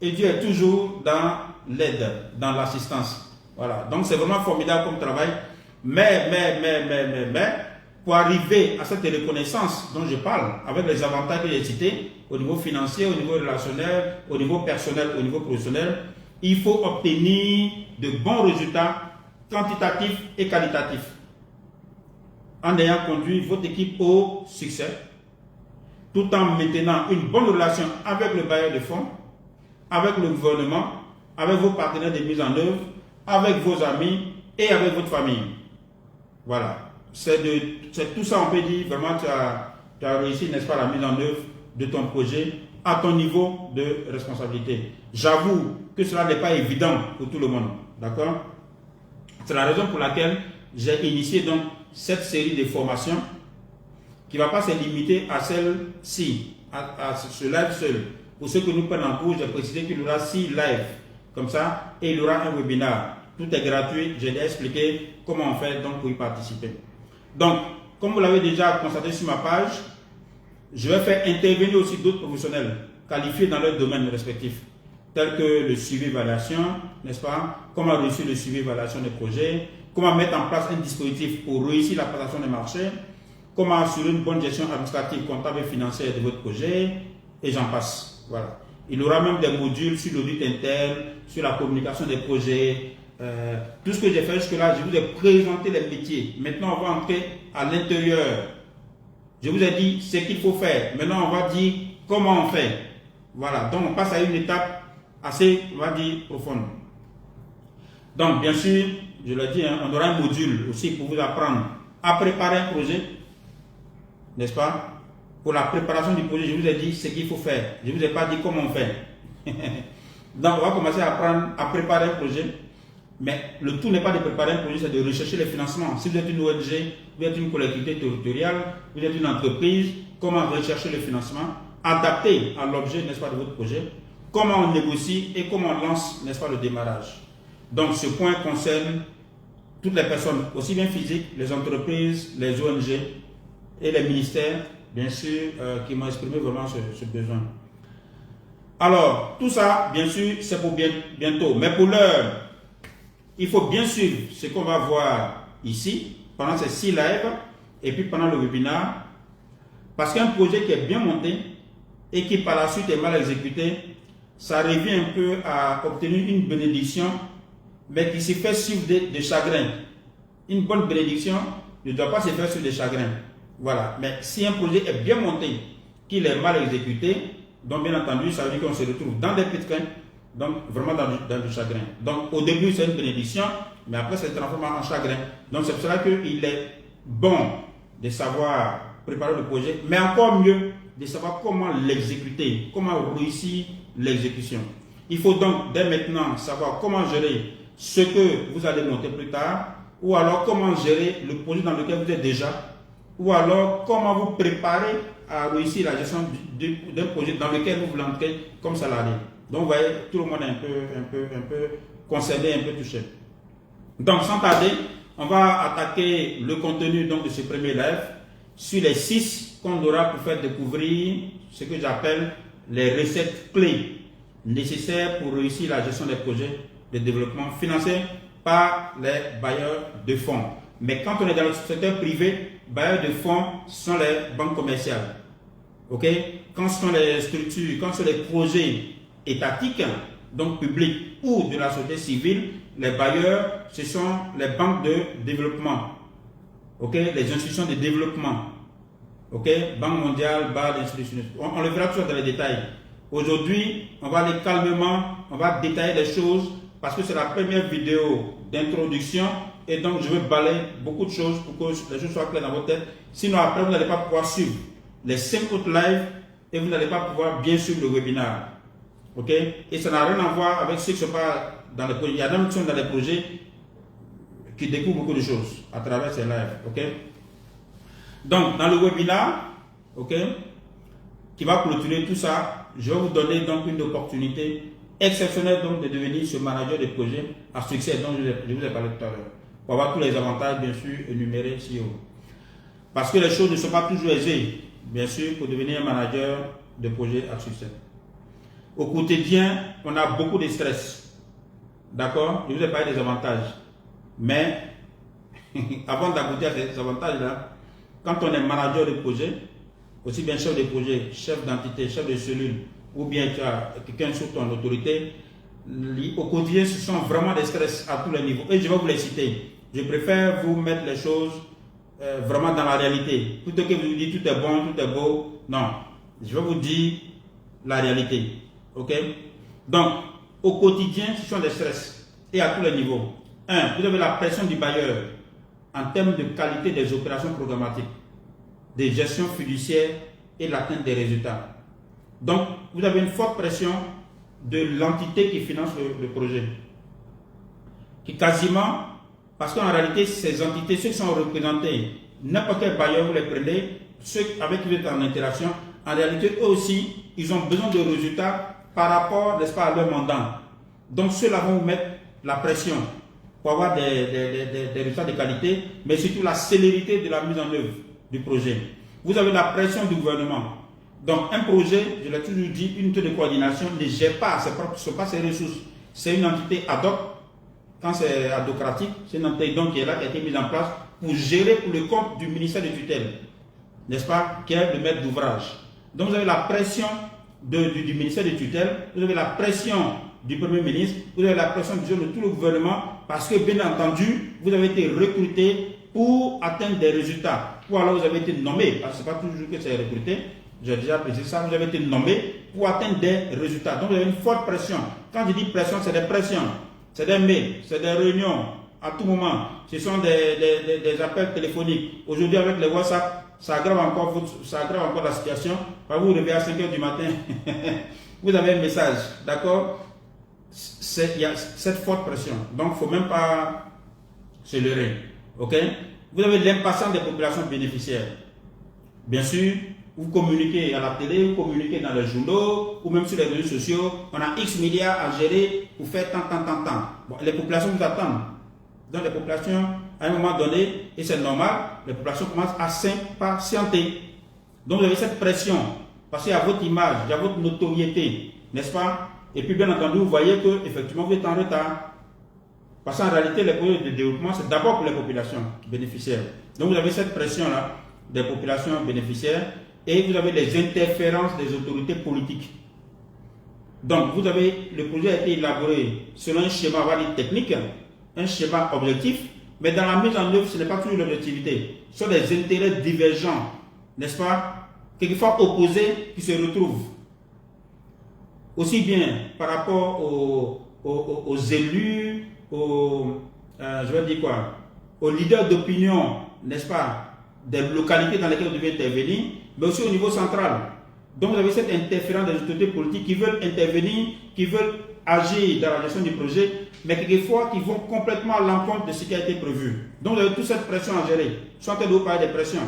Et Dieu est toujours dans l'aide, dans l'assistance. Voilà, donc c'est vraiment formidable comme travail. Mais, pour arriver à cette reconnaissance dont je parle, avec les avantages que j'ai cités, au niveau financier, au niveau relationnel, au niveau personnel, au niveau professionnel, il faut obtenir de bons résultats quantitatifs et qualitatifs en ayant conduit votre équipe au succès, tout en maintenant une bonne relation avec le bailleur de fonds, avec le gouvernement, avec vos partenaires de mise en œuvre, avec vos amis et avec votre famille. Voilà. C'est tout ça, on peut dire, vraiment, tu as réussi, n'est-ce pas, la mise en œuvre de ton projet à ton niveau de responsabilité. J'avoue que cela n'est pas évident pour tout le monde. D'accord? C'est la raison pour laquelle j'ai initié donc cette série de formations qui ne va pas se limiter à celle-ci, à ce live seul. Pour ceux que nous prenons en cours, j'ai précisé qu'il y aura 6 lives comme ça et il y aura un webinaire. Tout est gratuit, je l'ai expliqué comment on fait donc pour y participer. Donc, comme vous l'avez déjà constaté sur ma page, je vais faire intervenir aussi d'autres professionnels qualifiés dans leur domaine respectif, tels que le suivi-évaluation, n'est-ce pas? Comment réussir le suivi-évaluation des projets, comment mettre en place un dispositif pour réussir la présentation des marchés, comment assurer une bonne gestion administrative, comptable et financière de votre projet, et j'en passe. Voilà. Il y aura même des modules sur l'audit interne, sur la communication des projets. Tout ce que j'ai fait jusque-là, je vous ai présenté les métiers. Maintenant, on va entrer à l'intérieur. Je vous ai dit ce qu'il faut faire. Maintenant, on va dire comment on fait. Voilà. Donc, on passe à une étape assez, on va dire, profonde. Donc, bien sûr, je l'ai dit, on aura un module aussi pour vous apprendre à préparer un projet. N'est-ce pas? Pour la préparation du projet, je vous ai dit ce qu'il faut faire. Je ne vous ai pas dit comment on fait. Donc, on va commencer à apprendre à préparer un projet. Mais le tout n'est pas de préparer un projet, c'est de rechercher les financements. Si vous êtes une ONG, vous êtes une collectivité territoriale, vous êtes une entreprise, comment rechercher le financement, adapté à l'objet, n'est-ce pas, de votre projet, comment on négocie et comment on lance, n'est-ce pas, le démarrage. Donc, ce point concerne toutes les personnes, aussi bien physiques, les entreprises, les ONG et les ministères, bien sûr, qui m'ont exprimé vraiment ce besoin. Alors, tout ça, bien sûr, c'est pour bientôt. Mais pour l'heure, il faut bien suivre ce qu'on va voir ici, pendant ces 6 lives, et puis pendant le webinaire, parce qu'un projet qui est bien monté, et qui par la suite est mal exécuté, ça revient un peu à obtenir une bénédiction, mais qui se fait sur des chagrins. Une bonne bénédiction ne doit pas se faire sur des chagrins. Voilà. Mais si un projet est bien monté, qu'il est mal exécuté, donc bien entendu, ça veut dire qu'on se retrouve dans des pétrins, donc vraiment dans du chagrin. Donc au début, c'est une bénédiction, mais après, c'est transformé en chagrin. Donc c'est pour cela qu'il est bon de savoir préparer le projet, mais encore mieux de savoir comment l'exécuter, comment réussir l'exécution. Il faut donc dès maintenant savoir comment gérer ce que vous allez monter plus tard, ou alors comment gérer le projet dans lequel vous êtes déjà, ou alors comment vous préparer à réussir la gestion d'un projet dans lequel vous entrez comme salarié. Donc vous voyez, tout le monde est un peu concerné, un peu touché. Donc sans tarder, on va attaquer le contenu donc, de ce premier live sur les 6 qu'on aura pour faire découvrir ce que j'appelle les recettes clés nécessaires pour réussir la gestion des projets de développement financés par les bailleurs de fonds. Mais quand on est dans le secteur privé, bailleurs de fonds sont les banques commerciales. Ok? Quand ce sont les structures, quand ce sont les projets étatiques, donc publics ou de la société civile, les bailleurs, ce sont les banques de développement. Ok? Les institutions de développement. Ok? Banque mondiale, BAD, institutions. On le verra toujours dans les détails. Aujourd'hui, on va aller calmement, on va détailler les choses parce que c'est la première vidéo d'introduction et donc je veux balayer beaucoup de choses pour que les choses soient claires dans votre tête. Sinon après vous n'allez pas pouvoir suivre les 5 autres lives et vous n'allez pas pouvoir bien suivre le webinaire. Ok? Et ça n'a rien à voir avec ce qui se passe dans les projets. Il y a des gens qui sont dans les projets qui découvrent beaucoup de choses à travers ces lives. Ok? Donc dans le webinaire, ok, qui va clôturer tout ça, je vais vous donner donc une opportunité exceptionnelle donc de devenir ce manager de projet à succès dont je vous ai parlé tout à l'heure. Pour avoir tous les avantages bien sûr énumérés ici. Parce que les choses ne sont pas toujours aisées, bien sûr, pour devenir un manager de projet à succès. Au quotidien, on a beaucoup de stress. D'accord? Je vous ai parlé des avantages. Mais avant d'aboutir à ces avantages-là, quand on est manager de projet, aussi bien chef de projet, chef d'entité, chef de cellule, ou bien tu as quelqu'un sous ton autorité, au quotidien, ce sont vraiment des stress à tous les niveaux. Et je vais vous les citer. Je préfère vous mettre les choses vraiment dans la réalité. Plutôt que vous dites tout est bon, tout est beau. Non, je vais vous dire la réalité. Ok? Donc, au quotidien, ce sont des stress. Et à tous les niveaux. 1. Vous avez la pression du bailleur en termes de qualité des opérations programmatiques, de gestion fiduciaire et l'atteinte des résultats. Donc, vous avez une forte pression de l'entité qui finance le projet. Qui quasiment, parce qu'en réalité, ces entités, ceux qui sont représentés, n'importe quel bailleur, vous les prenez, ceux avec qui vous êtes en interaction, en réalité, eux aussi, ils ont besoin de résultats par rapport, n'est-ce pas, à leur mandat. Donc, ceux-là vont vous mettre la pression pour avoir des résultats de qualité, mais surtout la célérité de la mise en œuvre du projet. Vous avez la pression du gouvernement. Donc, un projet, je l'ai toujours dit, une unité de coordination ne gère pas ses ressources. C'est une entité ad hoc. Quand c'est adhocratique, c'est une entité donc qui est là, qui a été mise en place pour gérer pour le compte du ministère de tutelle, n'est-ce pas, qui est le maître d'ouvrage. Donc, vous avez la pression du ministère de tutelle, vous avez la pression du Premier ministre, vous avez la pression de tout le gouvernement, parce que, bien entendu, vous avez été recruté pour atteindre des résultats. Ou alors, vous avez été nommé, parce que ce n'est pas toujours que c'est recruté. J'ai déjà précisé ça, vous avez été nommé pour atteindre des résultats. Donc vous avez une forte pression. Quand je dis pression, c'est des pressions, c'est des mails, c'est des réunions à tout moment. Ce sont des appels téléphoniques. Aujourd'hui avec les WhatsApp, ça aggrave encore la situation. Quand vous vous réveillez à 5 h du matin, vous avez un message, d'accord? Il y a cette forte pression. Donc il ne faut même pas se leurrer. Ok? Vous avez l'impatience des populations bénéficiaires. Bien sûr, vous communiquez à la télé, vous communiquez dans les journaux, ou même sur les réseaux sociaux. On a X milliards à gérer pour faire tant. Bon, les populations vous attendent. Donc les populations, à un moment donné, et c'est normal, les populations commencent à s'impatienter. Donc vous avez cette pression, parce qu'il y a votre image, il y a votre notoriété, n'est-ce pas? Et puis bien entendu, vous voyez que effectivement vous êtes en retard. Parce qu'en réalité, les projets de développement, c'est d'abord pour les populations bénéficiaires. Donc vous avez cette pression-là des populations bénéficiaires et vous avez les interférences des autorités politiques. Donc le projet a été élaboré selon un schéma technique, un schéma objectif, mais dans la mise en œuvre, ce n'est pas toujours l'objectivité. Ce sont des intérêts divergents, n'est-ce pas? Quelquefois opposés qui se retrouvent. Aussi bien par rapport aux élus, aux leaders d'opinion, n'est-ce pas, des localités dans lesquelles vous devez intervenir, mais aussi au niveau central. Donc vous avez cette interférence des autorités politiques qui veulent intervenir, qui veulent agir dans la gestion du projet, mais quelquefois qui vont complètement à l'encontre de ce qui a été prévu. Donc vous avez toute cette pression à gérer. Je suis en train de vous parler des pressions.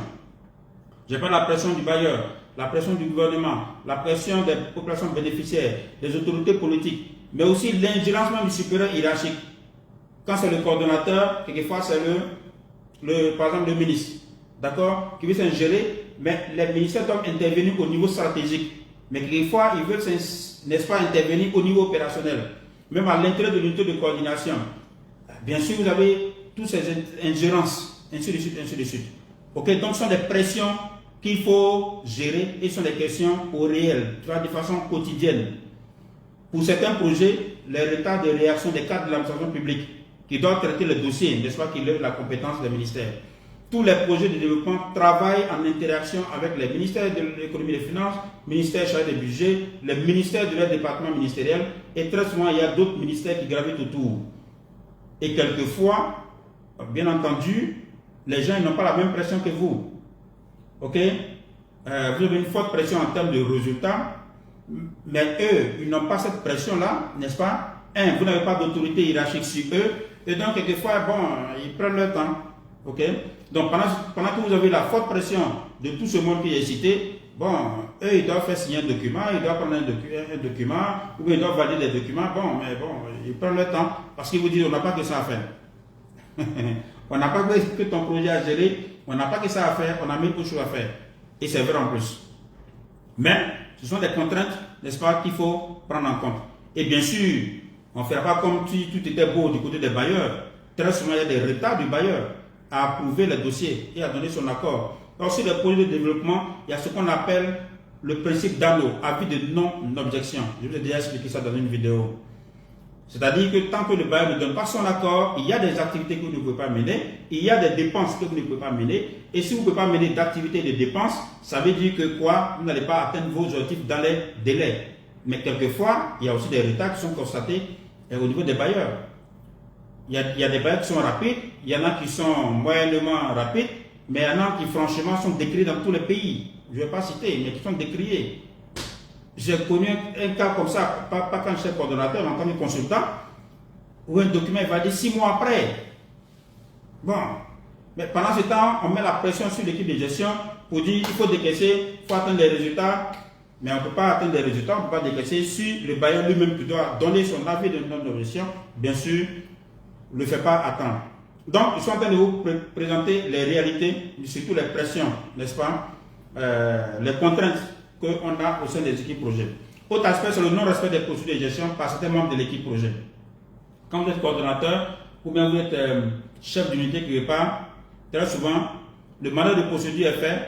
Je parle de la pression du bailleur, la pression du gouvernement, la pression des populations bénéficiaires, des autorités politiques, mais aussi l'ingérence même du supérieur hiérarchique. Quand c'est le coordonnateur, quelquefois c'est par exemple le ministre, d'accord, qui veut s'ingérer, mais les ministères doivent intervenir au niveau stratégique. Mais quelquefois, ils veulent, n'est-ce pas, intervenir au niveau opérationnel, même à l'intérieur de l'unité de coordination. Bien sûr, vous avez toutes ces ingérences, ainsi de suite, ainsi de suite. Ok, donc ce sont des pressions qu'il faut gérer et ce sont des questions au réel, tu vois, de façon quotidienne. Pour certains projets, les retards de réaction des cadres de l'administration publique qui doivent traiter le dossier, n'est-ce pas, qui lèvent la compétence des ministères. Tous les projets de développement travaillent en interaction avec les ministères de l'économie et des finances, ministères chargés des budgets, les ministères de leur département ministériel, et très souvent il y a d'autres ministères qui gravitent autour. Et quelquefois, bien entendu, les gens n'ont pas la même pression que vous. Ok? Vous avez une forte pression en termes de résultats, mais eux, ils n'ont pas cette pression-là, n'est-ce pas? Vous n'avez pas d'autorité hiérarchique sur eux, et donc quelquefois, bon, ils prennent leur temps. Ok? Donc pendant que vous avez la forte pression de tout ce monde qui est cité, bon, eux, ils doivent faire signer un document, ils doivent prendre un document, ou bien ils doivent valider des documents, bon, mais bon, ils prennent leur temps, parce qu'ils vous disent, on n'a pas que ça à faire. On n'a pas que ton projet à gérer, on n'a pas que ça à faire, on a mis autre chose à faire. Et c'est vrai en plus. Mais ce sont des contraintes, n'est-ce pas, qu'il faut prendre en compte. Et bien sûr, on ne fera pas comme si tout était beau du côté des bailleurs. Très souvent, il y a des retards du bailleur à approuver les dossiers et à donner son accord. Dans ces projets de développement, il y a ce qu'on appelle le principe d'anneau, avis de non-objection. Je vous ai déjà expliqué ça dans une vidéo. C'est-à-dire que tant que le bailleur ne donne pas son accord, il y a des activités que vous ne pouvez pas mener, il y a des dépenses que vous ne pouvez pas mener, et si vous ne pouvez pas mener d'activités et de dépenses, ça veut dire que quoi? Vous n'allez pas atteindre vos objectifs dans les délais. Mais quelquefois, il y a aussi des retards qui sont constatés au niveau des bailleurs. Il y a des bailleurs qui sont rapides, il y en a qui sont moyennement rapides, mais il y en a qui franchement sont décriés dans tous les pays. Je ne vais pas citer, mais qui sont décriés. J'ai connu un cas comme ça, pas quand j'étais coordonnateur, mais en tant que consultant, où un document est validé 6 mois après. Bon, mais pendant ce temps, on met la pression sur l'équipe de gestion pour dire qu'il faut décaisser, il faut atteindre les résultats, mais on ne peut pas atteindre les résultats, on ne peut pas décaisser si le bailleur lui-même qui doit donner son avis de non-objection, bien sûr, ne le fait pas attendre. Donc, je suis en train de vous présenter les réalités, surtout les pressions, n'est-ce pas, les contraintes qu'on a au sein des équipes projet. Autre aspect, c'est le non-respect des procédures de gestion par certains membres de l'équipe projet. Quand vous êtes coordonnateur ou bien vous êtes chef d'unité quelque part, très souvent, le mandat de procédure est fait,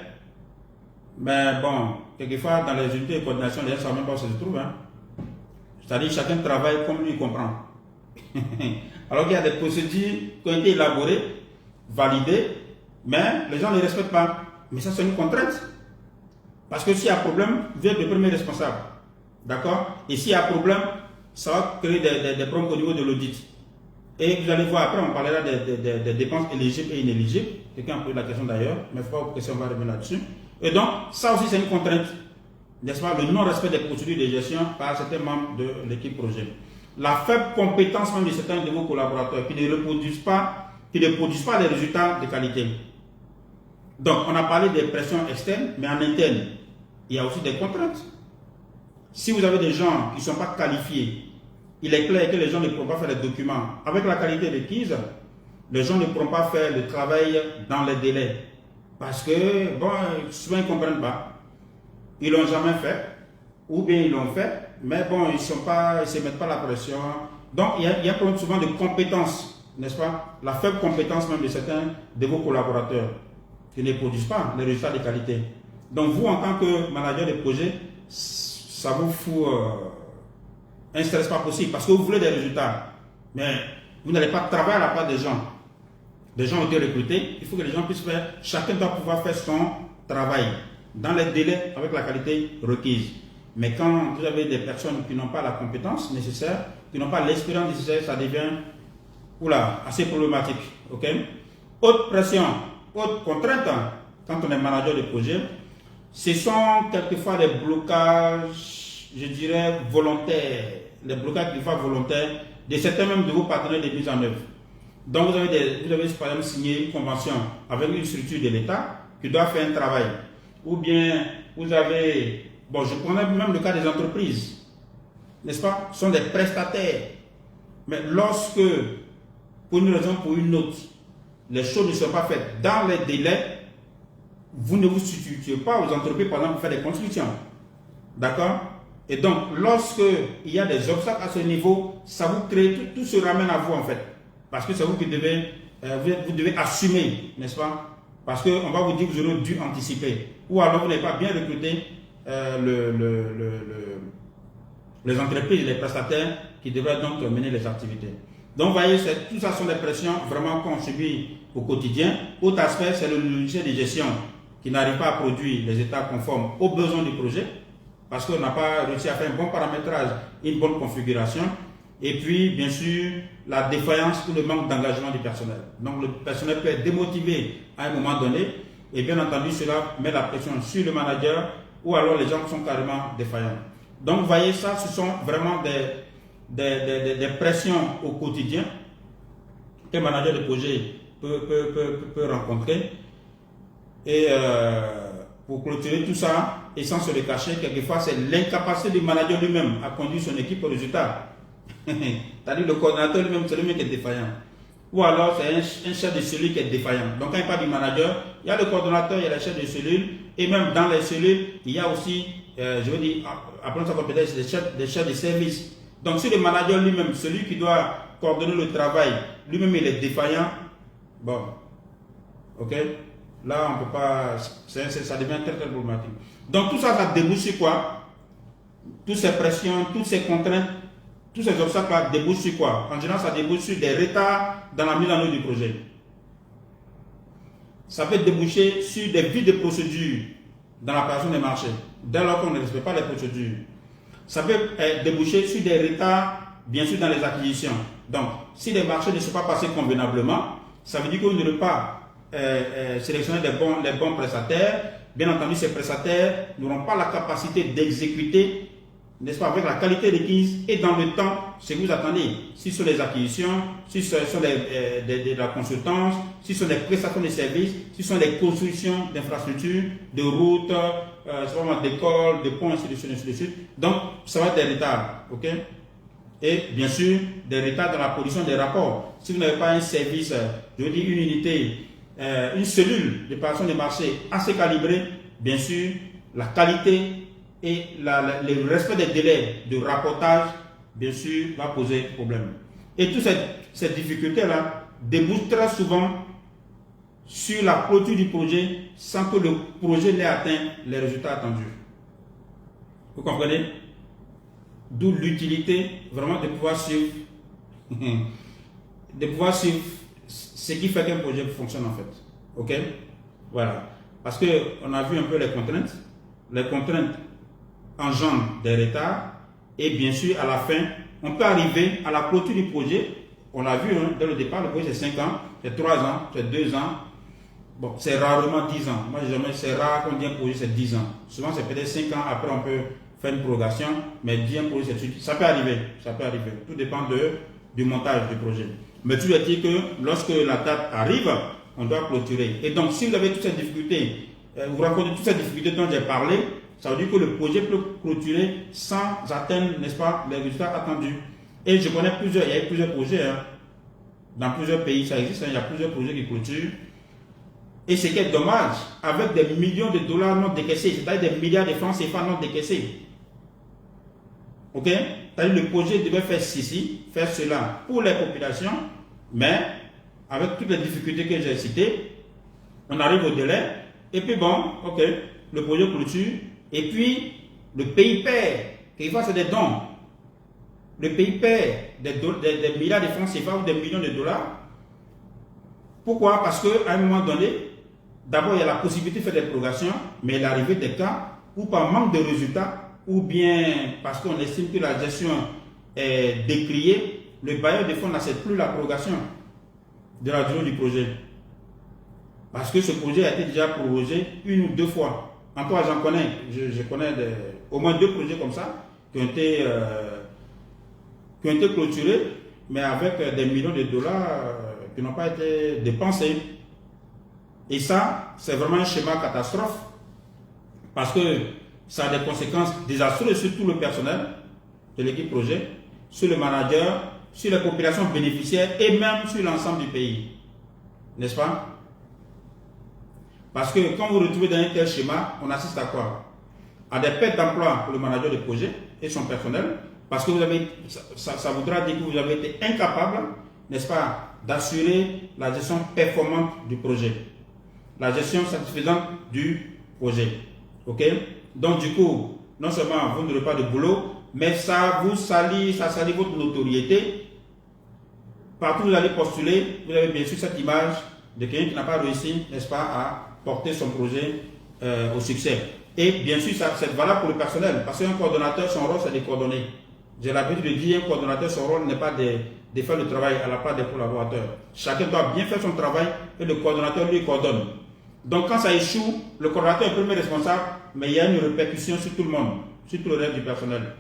mais bon, quelquefois dans les unités de coordination, les gens ne savent même pas où ça se trouve. Hein. C'est-à-dire chacun travaille comme lui comprend. Alors qu'il y a des procédures qui ont été élaborées, validées, mais les gens ne les respectent pas. Mais ça, c'est une contrainte. Parce que s'il y a problème, vous êtes le premier responsable. D'accord? Et s'il y a problème, ça va créer des problèmes au niveau de l'audit. Et vous allez voir après, on parlera des dépenses éligibles et inéligibles. Quelqu'un a posé la question d'ailleurs, mais il ne faut pas que on va revenir là-dessus. Et donc, ça aussi, c'est une contrainte. N'est-ce pas? Le non-respect des procédures de gestion par certains membres de l'équipe projet. La faible compétence même de certains de vos collaborateurs qui ne produisent pas des résultats de qualité. Donc, on a parlé des pressions externes, mais en interne, il y a aussi des contraintes. Si vous avez des gens qui ne sont pas qualifiés, il est clair que les gens ne pourront pas faire les documents avec la qualité requise. Les gens ne pourront pas faire le travail dans les délais. Parce que, bon, souvent ils ne comprennent pas. Ils ne l'ont jamais fait, ou bien ils l'ont fait, mais bon, ils ne se mettent pas la pression. Donc, il y a un problème souvent de compétence, n'est-ce pas? La faible compétence même de certains de vos collaborateurs qui ne produisent pas les résultats de qualité. Donc, vous, en tant que manager de projet, ça vous fout un stress pas possible parce que vous voulez des résultats, mais vous n'allez pas travailler à la place des gens. Des gens ont été recrutés, il faut que les gens puissent faire, chacun doit pouvoir faire son travail dans les délais avec la qualité requise. Mais quand vous avez des personnes qui n'ont pas la compétence nécessaire, qui n'ont pas l'expérience nécessaire, ça devient assez problématique. Okay? Autre pression, autre contrainte, quand on est manager de projet, ce sont quelquefois des blocages, je dirais, volontaires, les blocages quelquefois volontaires de certains même de vos partenaires de mise en œuvre. Donc vous avez par exemple signé une convention avec une structure de l'État qui doit faire un travail. Ou bien vous avez, bon je connais même le cas des entreprises, n'est-ce pas? Ce sont des prestataires. Mais lorsque, pour une raison ou pour une autre, les choses ne sont pas faites dans les délais, vous ne vous substituez pas aux entreprises, par exemple, pour faire des constructions. D'accord? Et donc, lorsque il y a des obstacles à ce niveau, ça vous crée, tout se ramène à vous en fait. Parce que c'est vous qui devez, vous devez assumer, n'est-ce pas? Parce qu'on va vous dire que vous aurez dû anticiper. Ou alors vous n'avez pas bien recruté les entreprises, les prestataires qui devraient donc mener les activités. Donc, vous voyez, tout ça sont des pressions vraiment qu'on subit au quotidien. Autre aspect, c'est le logiciel de gestion qui n'arrive pas à produire les états conformes aux besoins du projet parce qu'on n'a pas réussi à faire un bon paramétrage, une bonne configuration. Et puis, bien sûr, la défaillance ou le manque d'engagement du personnel. Donc, le personnel peut être démotivé à un moment donné. Et bien entendu, cela met la pression sur le manager ou alors les gens sont carrément défaillants. Donc, vous voyez, ça, ce sont vraiment des pressions au quotidien qu'un manager de projet peut rencontrer. Et pour clôturer tout ça, et sans se le cacher, quelquefois, c'est l'incapacité du manager lui-même à conduire son équipe au résultat. C'est-à-dire le coordinateur lui-même, c'est lui-même qui est défaillant. Ou alors, c'est un chef de cellule qui est défaillant. Donc, quand il parle du manager, il y a le coordonnateur, il y a le chef de cellule, et même dans les cellules, il y a aussi, je veux dire, appelons ça compétence, des chefs de service. Donc, si le manager lui-même, celui qui doit coordonner le travail, lui-même il est défaillant, bon, ok, là on ne peut pas, ça devient très problématique. Donc, tout ça, ça débouche sur quoi? Toutes ces pressions, toutes ces contraintes, tous ces obstacles débouchent sur quoi? En général, ça débouche sur des retards dans la mise en œuvre du projet. Ça peut déboucher sur des vides de procédures dans l'apparition des marchés, dès lors qu'on ne respecte pas les procédures. Ça peut déboucher sur des retards, bien sûr, dans les acquisitions. Donc, si les marchés ne sont pas passés convenablement, ça veut dire qu'on ne peut pas sélectionner les bons prestataires. Bien entendu, ces prestataires n'auront pas la capacité d'exécuter, n'est-ce pas, avec la qualité requise et dans le temps, ce que vous attendez. Si ce sont les acquisitions, si ce sont de la consultance, si ce sont des prestations de services, si ce sont des constructions d'infrastructures, de routes, d'écoles, de ponts, ainsi de suite. Donc, ça va être des retards. Ok? Et bien sûr, des retards dans la production des rapports. Si vous n'avez pas un service, je veux dire une unité, une cellule de préparation des marchés assez calibrée, bien sûr, la qualité et le respect des délais de rapportage, bien sûr, va poser problème. Et toutes ces difficultés-là débouchent très souvent sur la clôture du projet sans que le projet n'ait atteint les résultats attendus. Vous comprenez? D'où l'utilité vraiment de pouvoir suivre, ce qui fait qu'un projet fonctionne en fait. Ok? Voilà. Parce qu'on a vu un peu les contraintes. Les contraintes engendrent des retards. Et bien sûr, à la fin, on peut arriver à la clôture du projet. On l'a vu dès le départ, le projet c'est 5 ans, c'est 3 ans, c'est 2 ans. Bon, c'est rarement 10 ans. Moi, c'est rare qu'on dise un projet c'est 10 ans. Souvent, c'est peut-être 5 ans, après on peut faire une prorogation, mais dire un projet c'est ça peut arriver. Tout dépend du montage du projet. Mais toujours est-il que lorsque la date arrive, on doit clôturer. Et donc, si vous avez toutes ces difficultés, vous rencontrez toutes ces difficultés dont j'ai parlé, ça veut dire que le projet peut clôturer sans atteindre, n'est-ce pas, les résultats attendus. Et je connais il y a plusieurs projets, dans plusieurs pays ça existe, il y a plusieurs projets qui clôturent. Et ce qui est dommage, avec des millions de dollars non décaissés, c'est-à-dire des milliards de francs CFA non décaissés. Ok? C'est-à-dire le projet devait faire ceci, faire cela pour les populations, mais avec toutes les difficultés que j'ai citées, on arrive au délai, et puis bon, ok, le projet clôture, et puis le pays perd, quelquefois c'est des dons. Le pays perd des milliards de francs CFA ou des millions de dollars. Pourquoi? Parce qu'à un moment donné, d'abord il y a la possibilité de faire des prorogations, mais l'arrivée des cas où par manque de résultats, ou bien parce qu'on estime que la gestion est décriée, le bailleur de fonds n'accepte plus la prorogation de la durée du projet. Parce que ce projet a été déjà prorogé 1 ou 2 fois. En toi, j'en connais. Je connais au moins 2 projets comme ça qui ont été clôturés, mais avec des millions de dollars qui n'ont pas été dépensés. Et ça, c'est vraiment un schéma catastrophe parce que ça a des conséquences désastreuses sur tout le personnel de l'équipe projet, sur le manager, sur les populations bénéficiaires et même sur l'ensemble du pays. N'est-ce pas? Parce que quand vous retrouvez dans un tel schéma, on assiste à quoi? À des pertes d'emploi pour le manager de projet et son personnel, parce que ça voudra dire que vous avez été incapable, n'est-ce pas, d'assurer la gestion performante du projet, la gestion satisfaisante du projet. Ok? Donc du coup, non seulement vous n'aurez pas de boulot, mais ça vous salit, ça salit votre notoriété. Partout où vous allez postuler, vous avez bien sûr cette image de quelqu'un qui n'a pas réussi, n'est-ce pas, à porter son projet au succès. Et bien sûr, c'est valable pour le personnel, parce qu'un coordonnateur, son rôle, c'est de coordonner. J'ai l'habitude de dire, un coordonnateur, son rôle n'est pas de faire le travail à la part des collaborateurs. Chacun doit bien faire son travail et le coordonnateur lui coordonne. Donc quand ça échoue, le coordonnateur est le premier responsable, mais il y a une répercussion sur tout le monde, sur tout le reste du personnel.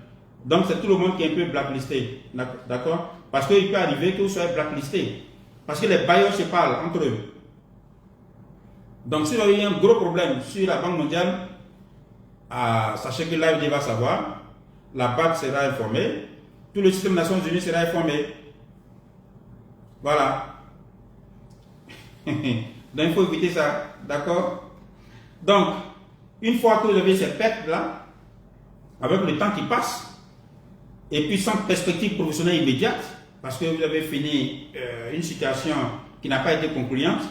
Donc c'est tout le monde qui est un peu blacklisté, d'accord? Parce qu'il peut arriver que vous soyez blacklisté, parce que les bailleurs se parlent entre eux. Donc si vous avez un gros problème sur la Banque mondiale, sachez que l'AFD va savoir, la BAC sera informée, tout le système des Nations Unies sera informé. Voilà. Donc il faut éviter ça, d'accord? Donc, une fois que vous avez ces pertes-là, avec le temps qui passe, et puis sans perspective professionnelle immédiate, parce que vous avez fini une situation qui n'a pas été concluante,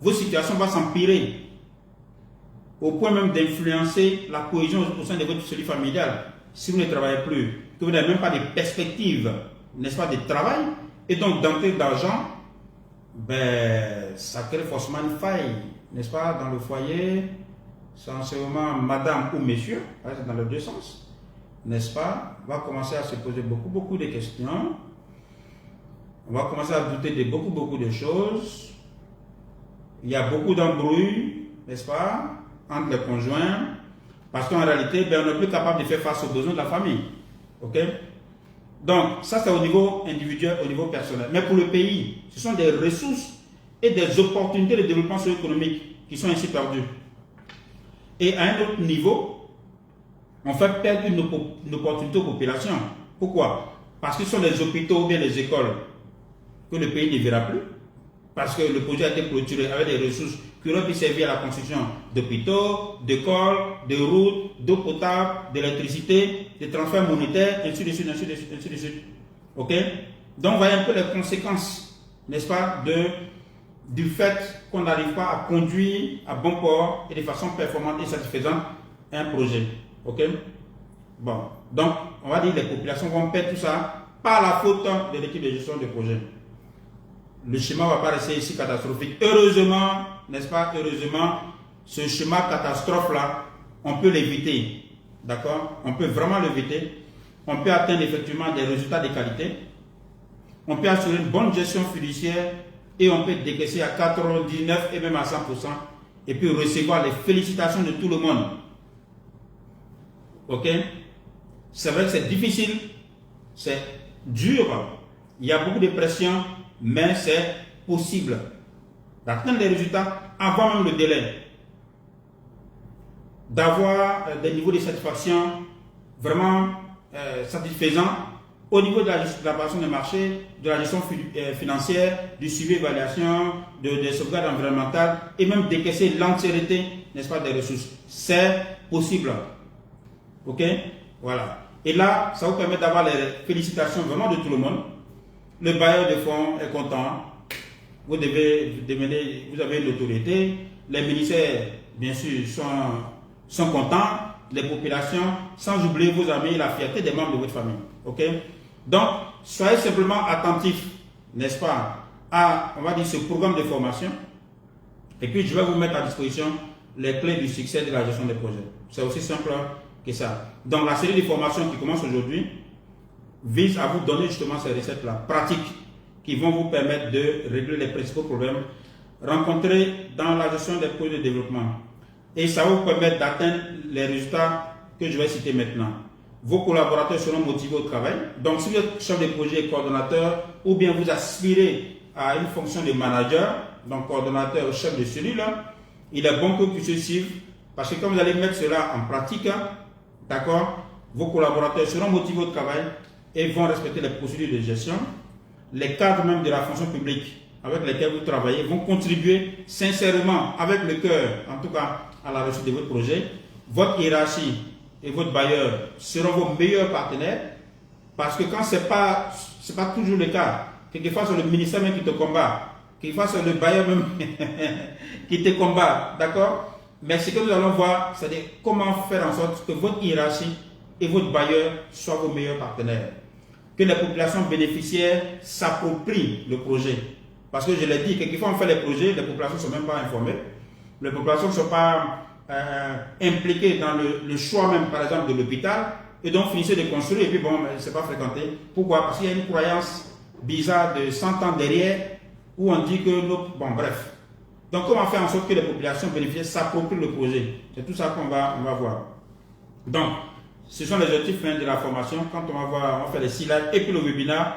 votre situation va s'empirer, au point même d'influencer la cohésion au sein de votre cellule familiale. Si vous ne travaillez plus, que vous n'avez même pas de perspective, n'est-ce pas, de travail, et donc d'entrée d'argent, ben, ça crée forcément une faille, n'est-ce pas, dans le foyer, seulement madame ou monsieur, c'est dans les deux sens, n'est-ce pas, on va commencer à se poser beaucoup de questions, on va commencer à douter de beaucoup de choses, il y a beaucoup d'embrouilles, n'est-ce pas, entre les conjoints, parce qu'en réalité, ben, on n'est plus capable de faire face aux besoins de la famille. Ok? Donc, ça c'est au niveau individuel, au niveau personnel. Mais pour le pays, ce sont des ressources et des opportunités de développement socio-économique qui sont ainsi perdues. Et à un autre niveau, on fait perdre une opportunité aux populations. Pourquoi? Parce que ce sont les hôpitaux ou bien les écoles que le pays ne verra plus. Parce que le projet a été clôturé avec des ressources qui auraient pu servir à la construction d'hôpitaux, d'écoles, de routes, d'eau potable, d'électricité, de transferts monétaires, ainsi de suite, ainsi de suite, ainsi de suite. Ok? Donc, voyez un peu les conséquences, n'est-ce pas, du fait qu'on n'arrive pas à conduire à bon port et de façon performante et satisfaisante un projet. Ok? Bon, donc, on va dire que les populations vont perdre tout ça par la faute de l'équipe de gestion de projet. Le schéma ne va pas rester ici catastrophique. Heureusement, n'est-ce pas, heureusement, ce schéma catastrophe-là, on peut l'éviter. D'accord? On peut vraiment l'éviter. On peut atteindre effectivement des résultats de qualité. On peut assurer une bonne gestion fiduciaire et on peut décaisser à 99 et même à 100% et puis recevoir les félicitations de tout le monde. Ok? C'est vrai que c'est difficile, c'est dur, il y a beaucoup de pression, mais c'est possible d'atteindre les résultats avant même le délai, d'avoir des niveaux de satisfaction vraiment satisfaisants au niveau de la gestion des marchés, de la gestion financière, du suivi évaluation, des sauvegardes environnementales et même décaisser l'entièreté, n'est-ce pas, des ressources. C'est possible. Ok? Voilà. Et là, ça vous permet d'avoir les félicitations vraiment de tout le monde. Le bailleur de fonds est content. Vous avez l'autorité. Les ministères, bien sûr, sont contents. Les populations, sans oublier vos amis et la fierté des membres de votre famille. Ok? Donc, soyez simplement attentifs, n'est-ce pas, à, on va dire, ce programme de formation. Et puis, je vais vous mettre à disposition les clés du succès de la gestion des projets. C'est aussi simple que ça. Donc, la série de formations qui commence aujourd'hui vise à vous donner justement ces recettes-là, pratiques, qui vont vous permettre de régler les principaux problèmes rencontrés dans la gestion des projets de développement. Et ça va vous permettre d'atteindre les résultats que je vais citer maintenant. Vos collaborateurs seront motivés au travail. Donc, si vous êtes chef de projet et coordonnateur, ou bien vous aspirez à une fonction de manager, donc coordonnateur ou chef de cellule, il est bon que vous puissiez suivre, parce que quand vous allez mettre cela en pratique, d'accord, vos collaborateurs seront motivés au travail et vont respecter les procédures de gestion. Les cadres même de la fonction publique avec lesquels vous travaillez vont contribuer sincèrement, avec le cœur, en tout cas, à la réussite de votre projet. Votre hiérarchie et votre bailleur seront vos meilleurs partenaires, parce que quand ce n'est pas toujours le cas, quelquefois c'est le ministère même qui te combat, quelquefois c'est le bailleur même qui te combat, d'accord? Mais ce que nous allons voir, c'est comment faire en sorte que votre hiérarchie et votre bailleur soient vos meilleurs partenaires. Que les populations bénéficiaires s'approprient le projet. Parce que je l'ai dit, quelquefois on fait les projets, les populations ne sont même pas informées. Les populations ne sont pas impliquées dans le choix même, par exemple, de l'hôpital. Et donc finissez de construire et puis bon, c'est pas fréquenté. Pourquoi? Parce qu'il y a une croyance bizarre de 100 ans derrière où on dit que bon, bref. Donc comment faire en sorte que les populations bénéficiaires s'approprient le projet? C'est tout ça qu'on va voir. Donc, ce sont les objectifs de la formation. Quand on va faire les 6 lives et puis le webinaire,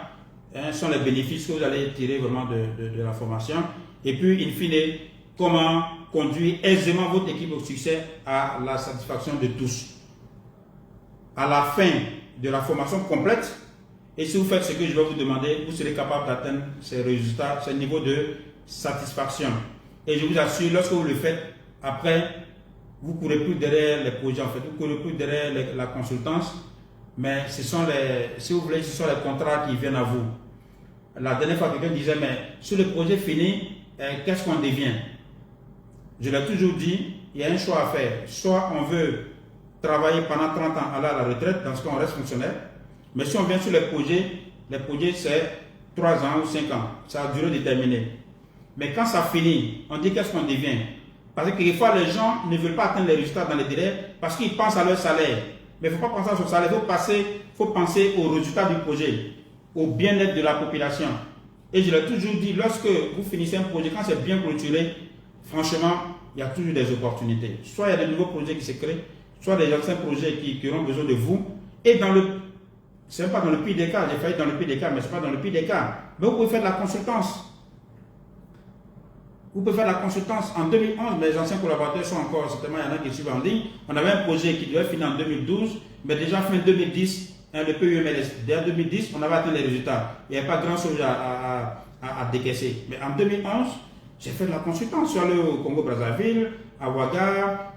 sont les bénéfices que vous allez tirer vraiment de la formation. Et puis, in fine, comment conduire aisément votre équipe au succès à la satisfaction de tous. À la fin de la formation complète, et si vous faites ce que je vais vous demander, vous serez capable d'atteindre ces résultats, ce niveau de satisfaction. Et je vous assure, lorsque vous le faites, après, vous ne courez plus derrière les projets, en fait, vous ne courez plus derrière la consultance, mais ce sont si vous voulez, ce sont les contrats qui viennent à vous. La dernière fois, quelqu'un disait, mais sur le projet fini, qu'est-ce qu'on devient? Je l'ai toujours dit, il y a un choix à faire. Soit on veut travailler pendant 30 ans, aller à la retraite, dans ce cas on reste fonctionnaire. Mais si on vient sur les projets c'est 3 ans ou 5 ans. Ça a duré déterminée. Mais quand ça finit, on dit qu'est-ce qu'on devient? Parce que quelquefois, les gens ne veulent pas atteindre les résultats dans les délais parce qu'ils pensent à leur salaire. Mais il ne faut pas penser à son salaire, il faut penser aux résultats du projet, au bien-être de la population. Et je l'ai toujours dit, lorsque vous finissez un projet, quand c'est bien clôturé, franchement, il y a toujours des opportunités. Soit il y a de nouveaux projets qui se créent, soit des anciens projets qui auront besoin de vous. Et ce n'est pas dans le pire des cas, j'ai failli dans le pire des cas, mais ce n'est pas dans le pire des cas. Mais vous pouvez faire de la consultance. Vous pouvez faire la consultance. En 2011, mes anciens collaborateurs sont encore, certainement, il y en a qui suivent en ligne. On avait un projet qui devait finir en 2012, mais déjà fin 2010, le PUMLS. Dès 2010, on avait atteint les résultats. Il n'y avait pas grand-chose à décaisser. Mais en 2011, j'ai fait de la consultance. Je suis allé au Congo-Brazzaville, à Ouaga,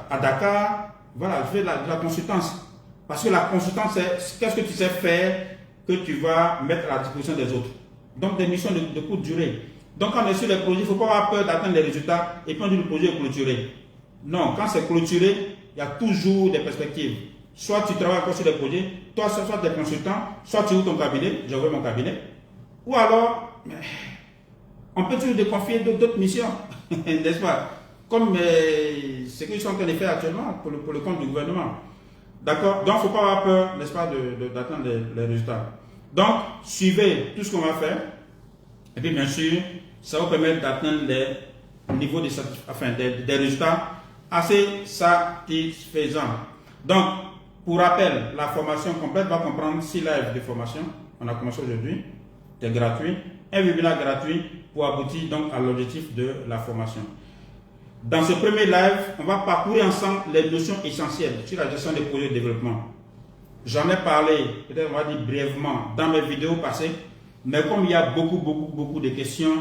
à Dakar. Voilà, je fais de la consultance. Parce que la consultance, c'est qu'est-ce que tu sais faire que tu vas mettre à la disposition des autres. Donc, des missions de courte durée. Donc, quand on est sur les projets, il ne faut pas avoir peur d'atteindre les résultats et puis on dit le projet est clôturé. Non, quand c'est clôturé, il y a toujours des perspectives. Soit tu travailles encore sur des projets, toi, soit tu es consultant, soit tu ouvres ton cabinet, j'ai ouvert mon cabinet. Ou alors, on peut toujours déconfier d'autres missions, n'est-ce pas? Comme ce qu'ils sont en train de faire actuellement pour le compte du gouvernement. D'accord? Donc, il ne faut pas avoir peur, n'est-ce pas, d'atteindre les résultats. Donc, suivez tout ce qu'on va faire. Et puis, bien sûr, ça va vous permettre d'atteindre des niveaux des résultats assez satisfaisants. Donc, pour rappel, la formation complète va comprendre 6 lives de formation. On a commencé aujourd'hui. C'est gratuit. Un webinaire gratuit pour aboutir donc à l'objectif de la formation. Dans ce premier live, on va parcourir ensemble les notions essentielles sur la gestion des projets de développement. J'en ai parlé, peut-être on va dire brièvement, dans mes vidéos passées, mais comme il y a beaucoup de questions,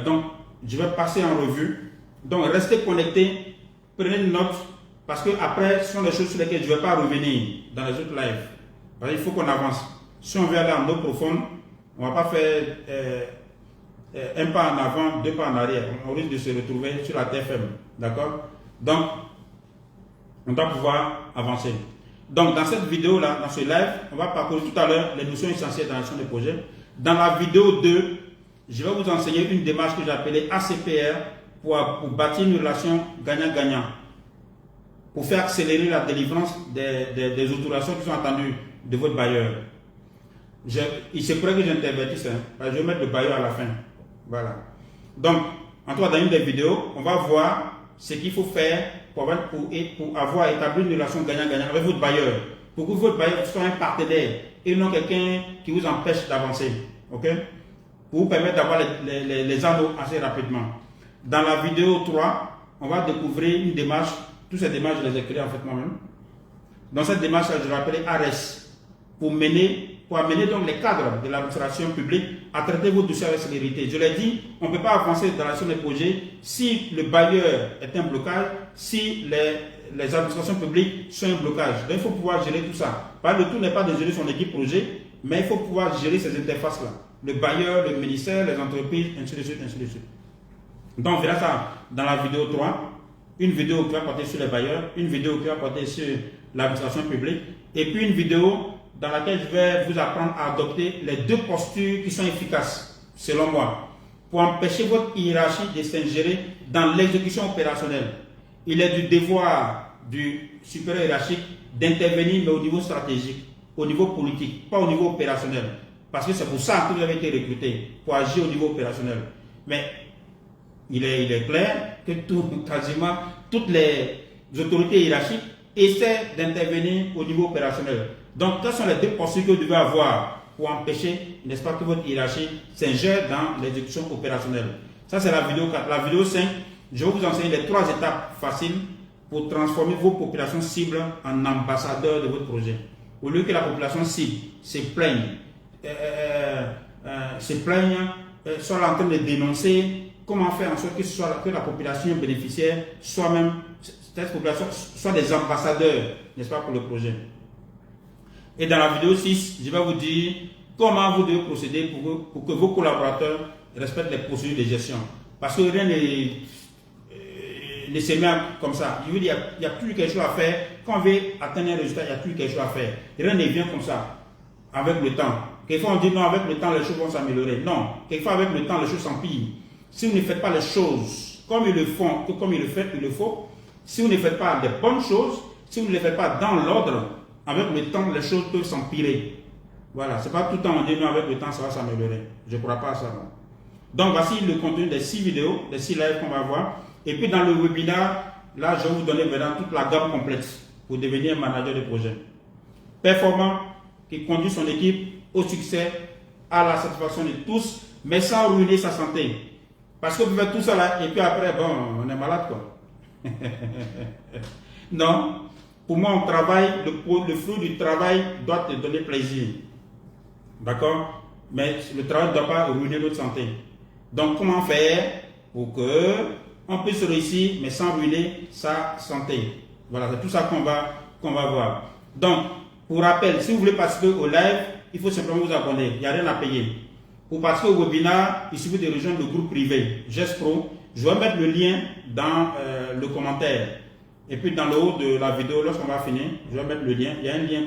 donc je vais passer en revue. Donc restez connectés, prenez une note, parce que après, ce sont des choses sur lesquelles je ne vais pas revenir dans les autres lives. Parce qu'il faut qu'on avance. Si on veut aller en eau profonde, on ne va pas faire un pas en avant, 2 pas en arrière. On risque de se retrouver sur la terre ferme. D'accord? Donc, on doit pouvoir avancer. Donc, dans cette vidéo-là, dans ce live, on va parcourir tout à l'heure les notions essentielles dans la gestion de projet. Dans la vidéo 2, je vais vous enseigner une démarche que j'ai appelée ACPR pour bâtir une relation gagnant-gagnant. Pour faire accélérer la délivrance des autorisations qui sont attendues de votre bailleur. Il se pourrait que j'intervertisse, je vais mettre le bailleur à la fin. Voilà. Donc, en tout cas, dans une des vidéos, on va voir ce qu'il faut faire pour avoir établi une relation gagnant-gagnant avec votre bailleur. Pour que votre bailleur soit un partenaire et non quelqu'un qui vous empêche d'avancer. OK? Pour vous permettre d'avoir les anneaux assez rapidement. Dans la vidéo 3, on va découvrir une démarche. Toutes ces démarches, je les ai créées en fait moi-même. Dans cette démarche, je vais appeler ARES pour amener donc les cadres de l'administration publique à traiter vos dossiers avec célérité. Je l'ai dit, on ne peut pas avancer dans la gestion des projets si le bailleur est un blocage, si les administrations publiques sont un blocage. Donc il faut pouvoir gérer tout ça. Le tout n'est pas de gérer son équipe projet, mais il faut pouvoir gérer ces interfaces-là. Le bailleur, le ministère, les entreprises, ainsi de suite, ainsi de suite. Donc on verra ça dans la vidéo 3. Une vidéo qui va porter sur les bailleurs, une vidéo qui va porter sur l'administration publique, et puis une vidéo dans laquelle je vais vous apprendre à adopter les deux postures qui sont efficaces, selon moi, pour empêcher votre hiérarchie de s'ingérer dans l'exécution opérationnelle. Il est du devoir du supérieur hiérarchique d'intervenir, mais au niveau stratégique, au niveau politique, pas au niveau opérationnel. Parce que c'est pour ça que vous avez été recruté, pour agir au niveau opérationnel. Mais il est clair que quasiment toutes les autorités hiérarchiques essaient d'intervenir au niveau opérationnel. Donc, quelles sont les deux postures que vous devez avoir pour empêcher, n'est-ce pas, que votre hiérarchie s'ingère dans l'exécution opérationnelle? Ça, c'est la vidéo 4. La vidéo 5, je vais vous enseigner les 3 étapes faciles pour transformer vos populations cibles en ambassadeurs de votre projet. Au lieu que la population cible se plaigne, soit en train de dénoncer, comment faire en sorte que la population bénéficiaire soit même, cette population soit des ambassadeurs, n'est-ce pas, pour le projet. Et dans la vidéo 6, je vais vous dire comment vous devez procéder pour que vos collaborateurs respectent les procédures de gestion. Parce que rien ne se met comme ça. Je veux dire, il n'y a plus quelque chose à faire. Quand on veut atteindre un résultat, il n'y a plus quelque chose à faire. Rien ne vient comme ça, avec le temps. Quelquefois, on dit non, avec le temps, les choses vont s'améliorer. Non, quelquefois, avec le temps, les choses s'empirent. Si vous ne faites pas les choses comme ils le font, comme ils le font, il le faut, si vous ne faites pas les bonnes choses, si vous ne les faites pas dans l'ordre, avec le temps, les choses peuvent s'empirer. Voilà, c'est pas tout le temps on dit non, avec le temps, ça va s'améliorer. Je ne crois pas à ça. Non. Donc, voici le contenu des 6 vidéos, des 6 lives qu'on va voir. Et puis, dans le webinaire, là, je vais vous donner maintenant toute la gamme complète pour devenir manager de projet. Performant, qui conduit son équipe au succès, à la satisfaction de tous, mais sans ruiner sa santé. Parce que vous faites tout ça là, et puis après, bon, on est malade, quoi. Non. Pour moi, on travaille, le fruit du travail doit te donner plaisir. D'accord? Mais le travail ne doit pas ruiner notre santé. Donc, comment faire pour qu'on puisse réussir, mais sans ruiner sa santé? Voilà, c'est tout ça qu'on va voir. Donc, pour rappel, si vous voulez participer au live, il faut simplement vous abonner. Il n'y a rien à payer. Pour participer au webinaire, il suffit de rejoindre le groupe privé GESPRO. Je vais mettre le lien dans le commentaire. Et puis dans le haut de la vidéo, lorsqu'on va finir, je vais mettre le lien. Il y a un lien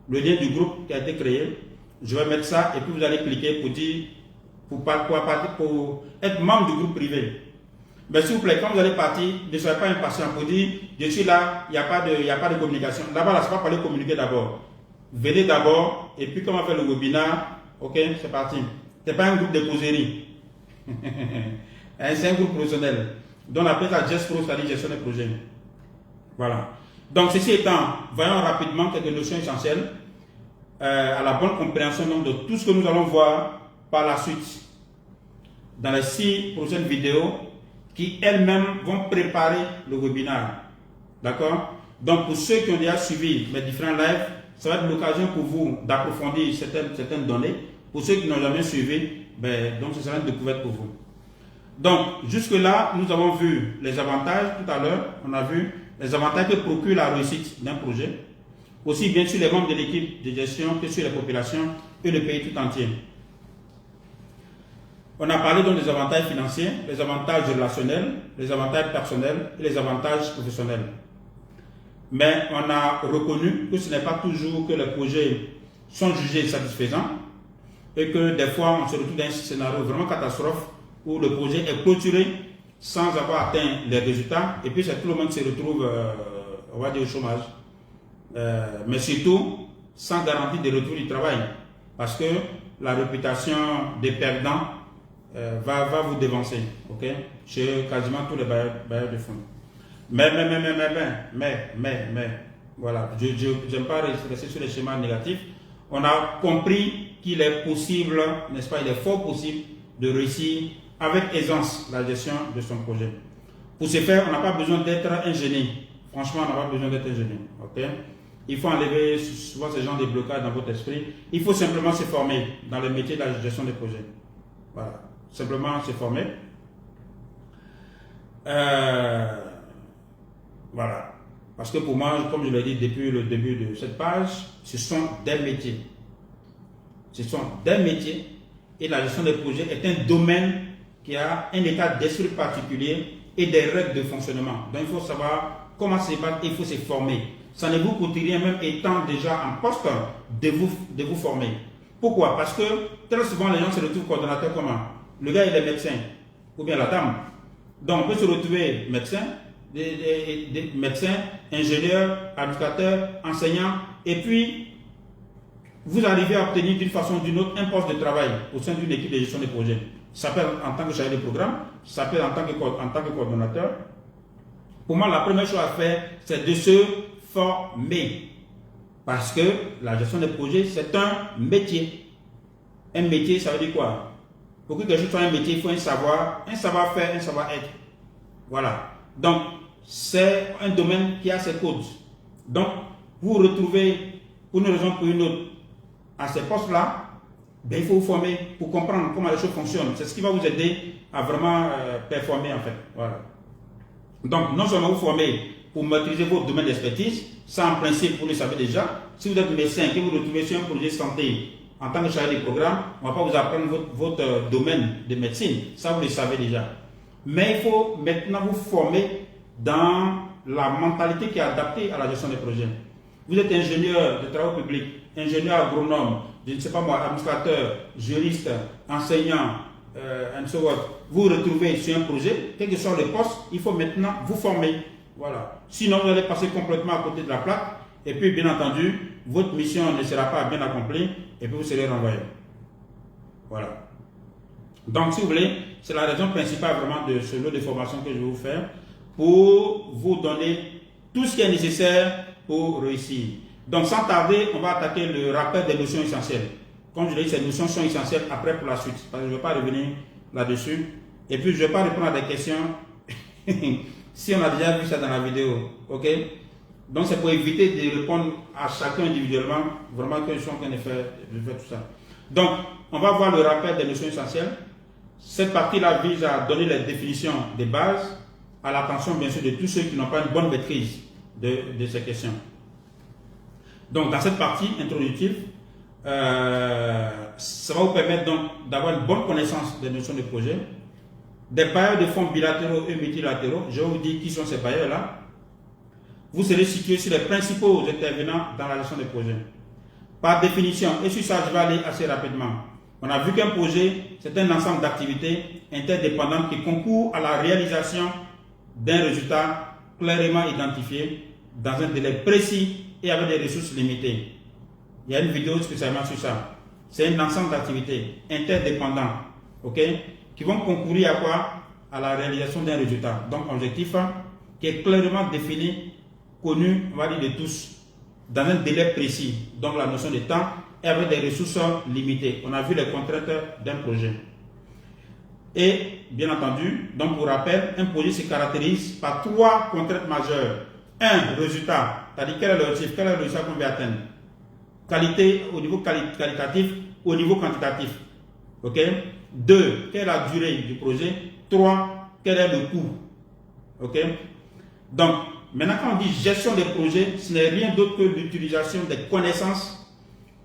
le lien du groupe qui a été créé. Je vais mettre ça et puis vous allez cliquer pour être membre du groupe privé. Mais s'il vous plaît, quand vous allez partir, ne soyez pas impatient pour dire je suis là, il n'y a pas de communication. D'abord, là, c'est pas parler communiquer d'abord. Venez d'abord et puis comment faire le webinaire. Ok, c'est parti. Ce n'est pas un groupe de causerie. C'est un groupe professionnel. Donc on appelle ça GESPRO, c'est-à-dire gestion des projets. Voilà. Donc ceci étant, voyons rapidement quelques notions essentielles à la bonne compréhension donc, de tout ce que nous allons voir par la suite dans les 6 prochaines vidéos qui elles-mêmes vont préparer le webinaire. D'accord? Donc pour ceux qui ont déjà suivi mes différents lives, ça va être l'occasion pour vous d'approfondir certaines données. Pour ceux qui n'ont jamais suivi, donc ce sera une découverte pour vous. Donc, jusque-là, nous avons vu les avantages. Tout à l'heure, on a vu les avantages que procure la réussite d'un projet. Aussi bien sur les membres de l'équipe de gestion que sur les populations et le pays tout entier. On a parlé donc des avantages financiers, les avantages relationnels, les avantages personnels et les avantages professionnels. Mais on a reconnu que ce n'est pas toujours que les projets sont jugés satisfaisants et que des fois, on se retrouve dans un scénario vraiment catastrophe où le projet est clôturé sans avoir atteint les résultats et puis tout le monde se retrouve, on va dire, au chômage. Mais surtout, sans garantie de retour du travail. Parce que la réputation des perdants va vous dévancer, ok, chez quasiment tous les bailleurs de fonds. Mais, voilà, je n'aime pas rester sur les schémas négatifs. On a compris qu'il est possible, n'est-ce pas, il est fort possible de réussir avec aisance la gestion de son projet. Pour ce faire, on n'a pas besoin d'être un génie. Franchement, on n'a pas besoin d'être un génie, ok. Il faut enlever souvent ce genre de blocages dans votre esprit. Il faut simplement se former dans le métier de la gestion des projets. Voilà, simplement se former. Voilà. Parce que pour moi, comme je l'ai dit depuis le début de cette page, ce sont des métiers. Ce sont des métiers et la gestion des projets est un domaine qui a un état d'esprit particulier et des règles de fonctionnement. Donc il faut savoir comment se battre et il faut se former. Ça ne vous coûte rien, même étant déjà en poste, de vous former. Pourquoi? Parce que très souvent les gens se retrouvent coordonnateurs comment? Le gars il est médecin ou bien la dame. Donc on peut se retrouver médecin, des médecins, ingénieurs, administrateurs, enseignants, et puis vous arrivez à obtenir d'une façon ou d'une autre un poste de travail au sein d'une équipe de gestion de projet. Ça peut être en tant que chargé de programme, ça peut être en tant que coordonnateur. Pour moi, la première chose à faire, c'est de se former. Parce que la gestion de projet, c'est un métier. Un métier, ça veut dire quoi? Pour que quelque chose soit un métier, il faut un savoir-faire, un savoir-être. Voilà. Donc, c'est un domaine qui a ses codes. Donc, vous vous retrouvez, pour une raison ou pour une autre, à ces postes-là, ben, il faut vous former pour comprendre comment les choses fonctionnent. C'est ce qui va vous aider à vraiment performer, en fait. Voilà. Donc, non seulement vous former pour maîtriser votre domaine d'expertise, ça, en principe, vous le savez déjà. Si vous êtes médecin, que vous vous retrouvez sur un projet de santé en tant que chargé de programme, on ne va pas vous apprendre votre domaine de médecine. Ça, vous le savez déjà. Mais il faut maintenant vous former dans la mentalité qui est adaptée à la gestion des projets. Vous êtes ingénieur de travaux publics, ingénieur agronome, je ne sais pas moi, administrateur, juriste, enseignant, and so what. Vous vous retrouvez sur un projet, quel que soit le poste, il faut maintenant vous former. Voilà. Sinon, vous allez passer complètement à côté de la plaque, et puis bien entendu, votre mission ne sera pas bien accomplie, et puis vous serez renvoyé. Voilà. Donc, si vous voulez, c'est la raison principale vraiment de ce lot de formation que je vais vous faire pour vous donner tout ce qui est nécessaire pour réussir. Donc, sans tarder, on va attaquer le rappel des notions essentielles. Comme je l'ai dit, ces notions sont essentielles après pour la suite, parce que je ne vais pas revenir là-dessus. Et puis, je ne vais pas répondre à des questions si on a déjà vu ça dans la vidéo. Ok? Donc, c'est pour éviter de répondre à chacun individuellement, vraiment que je suis en train de faire tout ça. Donc, on va voir le rappel des notions essentielles. Cette partie-là vise à donner les définitions des bases à l'attention, bien sûr, de tous ceux qui n'ont pas une bonne maîtrise de ces questions. Donc, dans cette partie introductive, ça va vous permettre donc d'avoir une bonne connaissance des notions de projet, des bailleurs de fonds bilatéraux et multilatéraux. Je vais vous dire qui sont ces bailleurs-là. Vous serez situé sur les principaux intervenants dans la gestion des projets. Par définition, et sur ça, je vais aller assez rapidement. On a vu qu'un projet, c'est un ensemble d'activités interdépendantes qui concourent à la réalisation d'un résultat clairement identifié dans un délai précis et avec des ressources limitées. Il y a une vidéo spécialement sur ça. C'est un ensemble d'activités interdépendantes, ok, qui vont concourir à quoi? À la réalisation d'un résultat. Donc, objectif qui est clairement défini, connu, on va dire de tous, dans un délai précis. Donc, la notion de temps et avec des ressources limitées. On a vu les contraintes d'un projet. Et, bien entendu, donc pour rappel, un projet se caractérise par 3 contraintes majeures. 1, résultat, c'est-à-dire quel est l'objectif, quel est le résultat qu'on veut atteindre. Qualité au niveau qualitatif, au niveau quantitatif. Ok? 2, quelle est la durée du projet. 3, quel est le coût. Ok? Donc, maintenant quand on dit gestion des projets, ce n'est rien d'autre que l'utilisation des connaissances,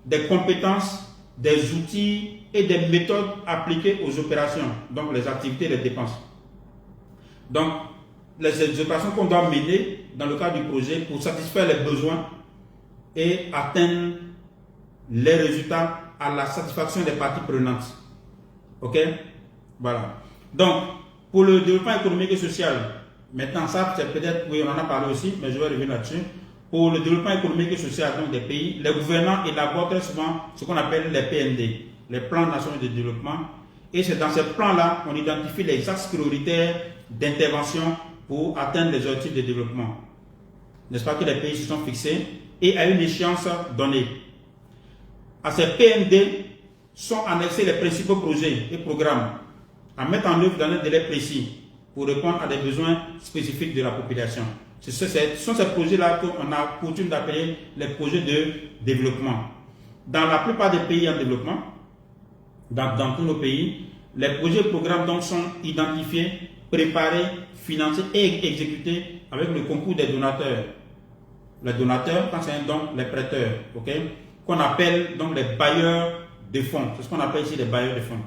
des compétences, des outils et des méthodes appliquées aux opérations, donc les activités et les dépenses. Donc, les opérations qu'on doit mener dans le cadre du projet pour satisfaire les besoins et atteindre les résultats à la satisfaction des parties prenantes. Ok? Voilà. Donc, pour le développement économique et social, maintenant ça c'est peut-être, oui on en a parlé aussi, mais je vais revenir là-dessus. Pour le développement économique et social donc, des pays, les gouvernants élaborent très souvent ce qu'on appelle les PND, les plans nationaux de développement, Et c'est dans ces plans-là qu'on identifie les axes prioritaires d'intervention pour atteindre les objectifs de développement. N'est-ce pas que les pays se sont fixés et à une échéance donnée. À ces PND sont annexés les principaux projets et programmes à mettre en œuvre dans un délai précis pour répondre à des besoins spécifiques de la population. Ce sont ces projets-là qu'on a coutume d'appeler les projets de développement. Dans la plupart des pays en développement, dans tous nos pays, les projets et programmes donc sont identifiés, préparés, financés et exécutés avec le concours des donateurs. Les donateurs, quand c'est un don, les prêteurs, qu'on appelle donc les bailleurs de fonds. C'est ce qu'on appelle ici les bailleurs de fonds.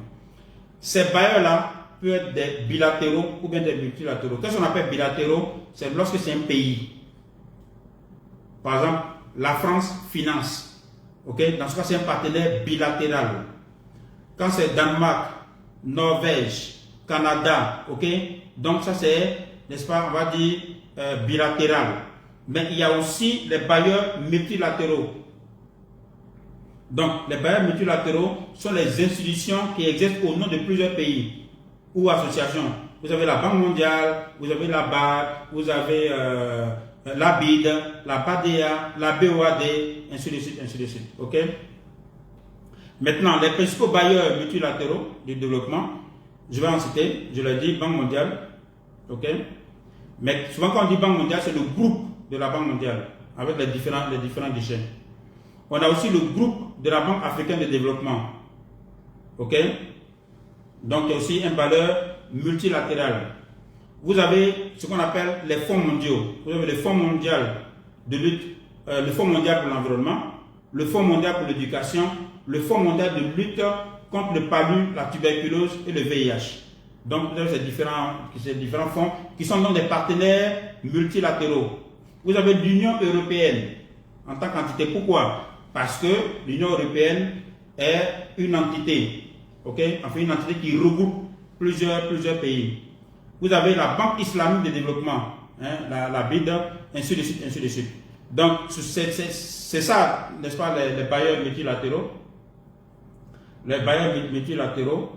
Ces bailleurs-là peuvent être des bilatéraux ou bien des multilatéraux. Qu'est-ce qu'on appelle bilatéraux? C'est lorsque c'est un pays. Par exemple, la France finance. Dans ce cas, c'est un partenaire bilatéral. Quand c'est Danemark, Norvège, Canada, donc ça c'est, n'est-ce pas, on va dire bilatéral. Mais il y a aussi les bailleurs multilatéraux. Donc, les bailleurs multilatéraux sont les institutions qui existent au nom de plusieurs pays ou associations. Vous avez la Banque mondiale, vous avez la BAD, vous avez la BID, la BADEA, la BOAD, ainsi de suite, ainsi de suite. Maintenant, les principaux bailleurs multilatéraux du développement, je vais en citer, je l'ai dit, Banque mondiale. Mais souvent quand on dit Banque mondiale, c'est le groupe de la Banque mondiale, avec les différents déchets. On a aussi le groupe de la Banque africaine de développement. Donc, il y a aussi un bailleur multilatéral. Vous avez ce qu'on appelle les fonds mondiaux. Vous avez le Fonds mondial de lutte, le Fonds mondial pour l'environnement, le Fonds mondial pour l'éducation, le Fonds mondial de lutte contre le palu, la tuberculose et le VIH. Donc, vous avez ces différents fonds qui sont donc des partenaires multilatéraux. Vous avez l'Union européenne en tant qu'entité. Pourquoi? Parce que l'Union européenne est une entité, enfin une entité qui regroupe plusieurs pays. Vous avez la Banque islamique de développement, la BID, ainsi de suite, ainsi de suite. Donc, c'est ça, n'est-ce pas, les bailleurs multilatéraux. Les bailleurs multilatéraux.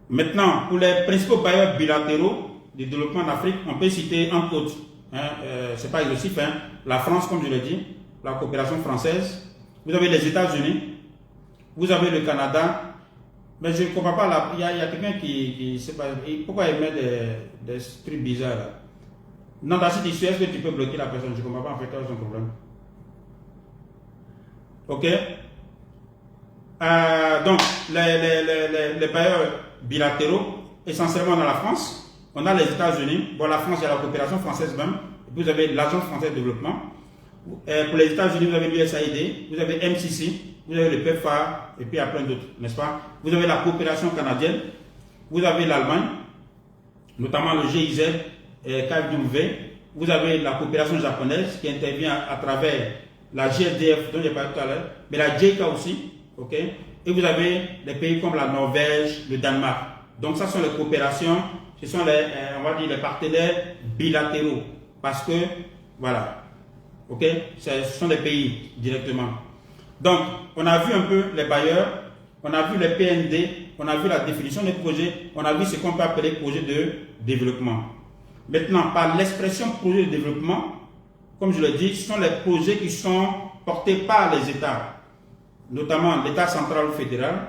Maintenant, pour les principaux bailleurs bilatéraux de développement en Afrique, on peut citer entre autres, c'est pas exhaustif, la France, comme je l'ai dit, la coopération française, vous avez les États-Unis, vous avez le Canada, mais je ne comprends pas, il y a quelqu'un qui sait pas, pourquoi il met des trucs bizarres là. Non, dans cette histoire, est-ce que tu peux bloquer la personne? Je ne comprends pas en fait, quel est son problème. Donc, les bailleurs bilatéraux, essentiellement dans la France, on a les États-Unis, bon, la France, il y a la coopération française même, et puis vous avez l'Agence française de développement. Pour les États-Unis, vous avez l'USAID, vous avez MCC, vous avez le PEPFAR, et puis il y a plein d'autres, n'est-ce pas? Vous avez la coopération canadienne, vous avez l'Allemagne, notamment le GIZ, KFW, vous avez la coopération japonaise qui intervient à travers la GSDF dont j'ai parlé tout à l'heure, mais la JICA aussi, et vous avez des pays comme la Norvège, le Danemark. Donc ça sont les coopérations, ce sont on va dire les partenaires bilatéraux, parce que, voilà, ce sont des pays directement. Donc, on a vu un peu les bailleurs, on a vu les PND, on a vu la définition des projets, on a vu ce qu'on peut appeler projet de développement. Maintenant, par l'expression projet de développement, comme je l'ai dit, ce sont les projets qui sont portés par les États, notamment l'État central ou fédéral,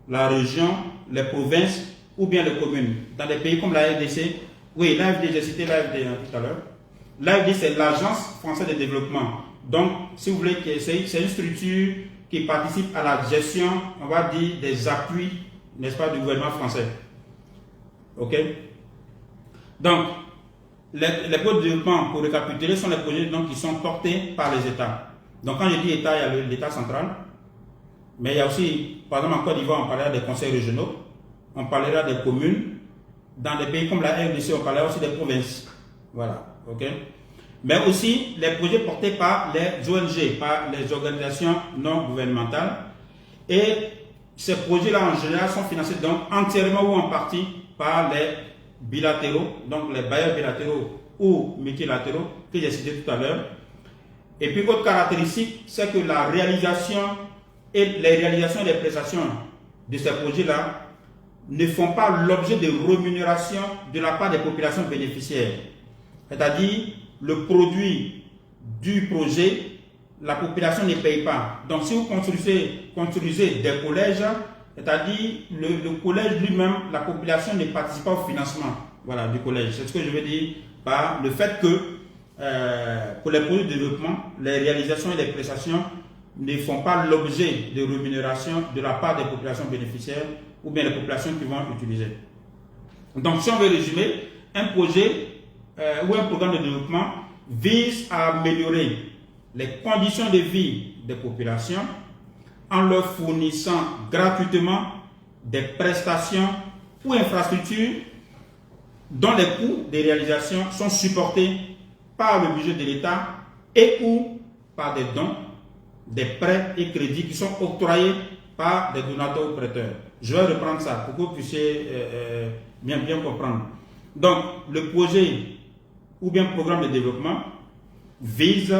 la région, les provinces ou bien les communes. Dans des pays comme la RDC, oui, l'AFD, j'ai cité l'AFD tout à l'heure. L'AFD, c'est l'Agence française de développement. Donc, si vous voulez, c'est une structure qui participe à la gestion, on va dire, des appuis, n'est-ce pas, du gouvernement français. Donc, les projets de développement, pour récapituler, sont les projets donc, qui sont portés par les États. Donc, quand je dis État, il y a l'État central, mais il y a aussi, par exemple, en Côte d'Ivoire, on parlera des conseils régionaux, on parlera des communes. Dans des pays comme la RDC, on parlera aussi des provinces. Voilà, mais aussi les projets portés par les ONG, par les organisations non gouvernementales. Et ces projets-là, en général, sont financés donc entièrement ou en partie par les bilatéraux, donc les bailleurs bilatéraux ou multilatéraux que j'ai cités tout à l'heure. Et puis, autre caractéristique, c'est que la réalisation et les réalisations et les prestations de ces projets-là ne font pas l'objet de rémunération de la part des populations bénéficiaires. C'est-à-dire, le produit du projet, la population ne paye pas. Donc, si vous construisez des collèges, c'est-à-dire, le collège lui-même, la population ne participe pas au financement, voilà, du collège. C'est ce que je veux dire par le fait que pour les projets de développement, les réalisations et les prestations ne font pas l'objet de rémunération de la part des populations bénéficiaires ou bien les populations qui vont utiliser. Donc, si on veut résumer, un projet ou un programme de développement vise à améliorer les conditions de vie des populations en leur fournissant gratuitement des prestations ou infrastructures dont les coûts de réalisation sont supportés par le budget de l'État et ou par des dons, des prêts et crédits qui sont octroyés par des donateurs ou prêteurs. Je vais reprendre ça pour que vous puissiez bien comprendre. Donc, le projet ou bien programme de développement vise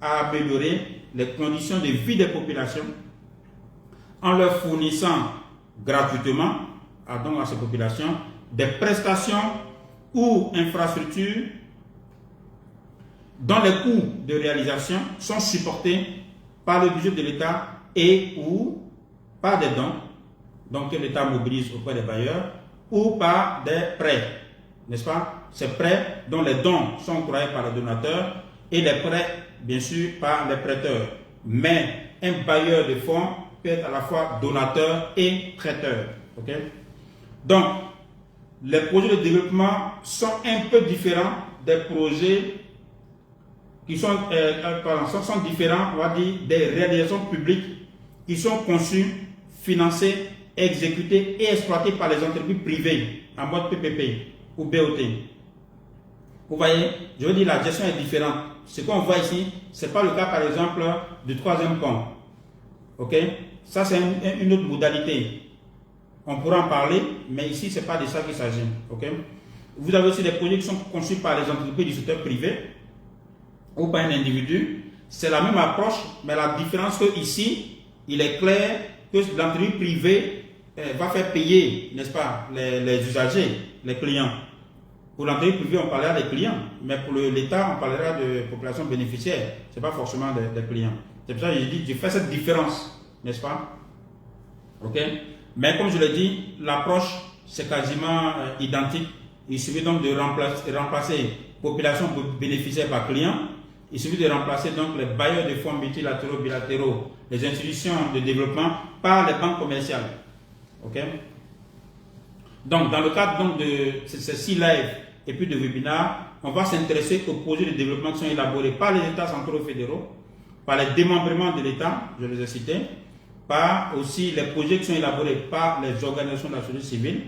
à améliorer les conditions de vie des populations en leur fournissant gratuitement à ces populations des prestations ou infrastructures dont les coûts de réalisation sont supportés par le budget de l'État et ou par des dons, donc que l'État mobilise auprès des bailleurs, ou par des prêts, n'est-ce pas? Ces prêts dont les dons sont octroyés par les donateurs et les prêts, bien sûr, par les prêteurs. Mais un bailleur de fonds peut être à la fois donateur et prêteur. Okay? Donc, les projets de développement sont un peu différents des projets qui sont différents, on va dire, des réalisations publiques qui sont conçues, financées, exécutées et exploitées par les entreprises privées en mode PPP ou BOT. Vous voyez, je veux dire, la gestion est différente. Ce qu'on voit ici, ce n'est pas le cas, par exemple, du troisième pont. Ok? Ça, c'est une autre modalité. On pourra en parler, mais ici, ce n'est pas de ça qu'il s'agit. Okay? Vous avez aussi des projets qui sont conçus par les entreprises du secteur privé ou par un individu. C'est la même approche, mais la différence que ici, il est clair que l'entreprise privée va faire payer, n'est-ce pas, les usagers, les clients. Pour l'entreprise privée, on parlera des clients, mais pour l'État, on parlera de population bénéficiaire. Ce n'est pas forcément des clients. C'est pour ça que j'ai dit, je fais cette différence, n'est-ce pas? Ok? Mais comme je l'ai dit, l'approche, c'est quasiment identique. Il suffit donc de remplacer population bénéficiaire par client. Il suffit de remplacer donc les bailleurs de fonds multilatéraux, bilatéraux, les institutions de développement par les banques commerciales. Ok? Donc, dans le cadre donc, de ces 6 lives et puis de webinaires, on va s'intéresser aux projets de développement qui sont élaborés par les États centraux fédéraux, par les démembrements de l'État, je les ai cités, par aussi les projets qui sont élaborés par les organisations de la société civile,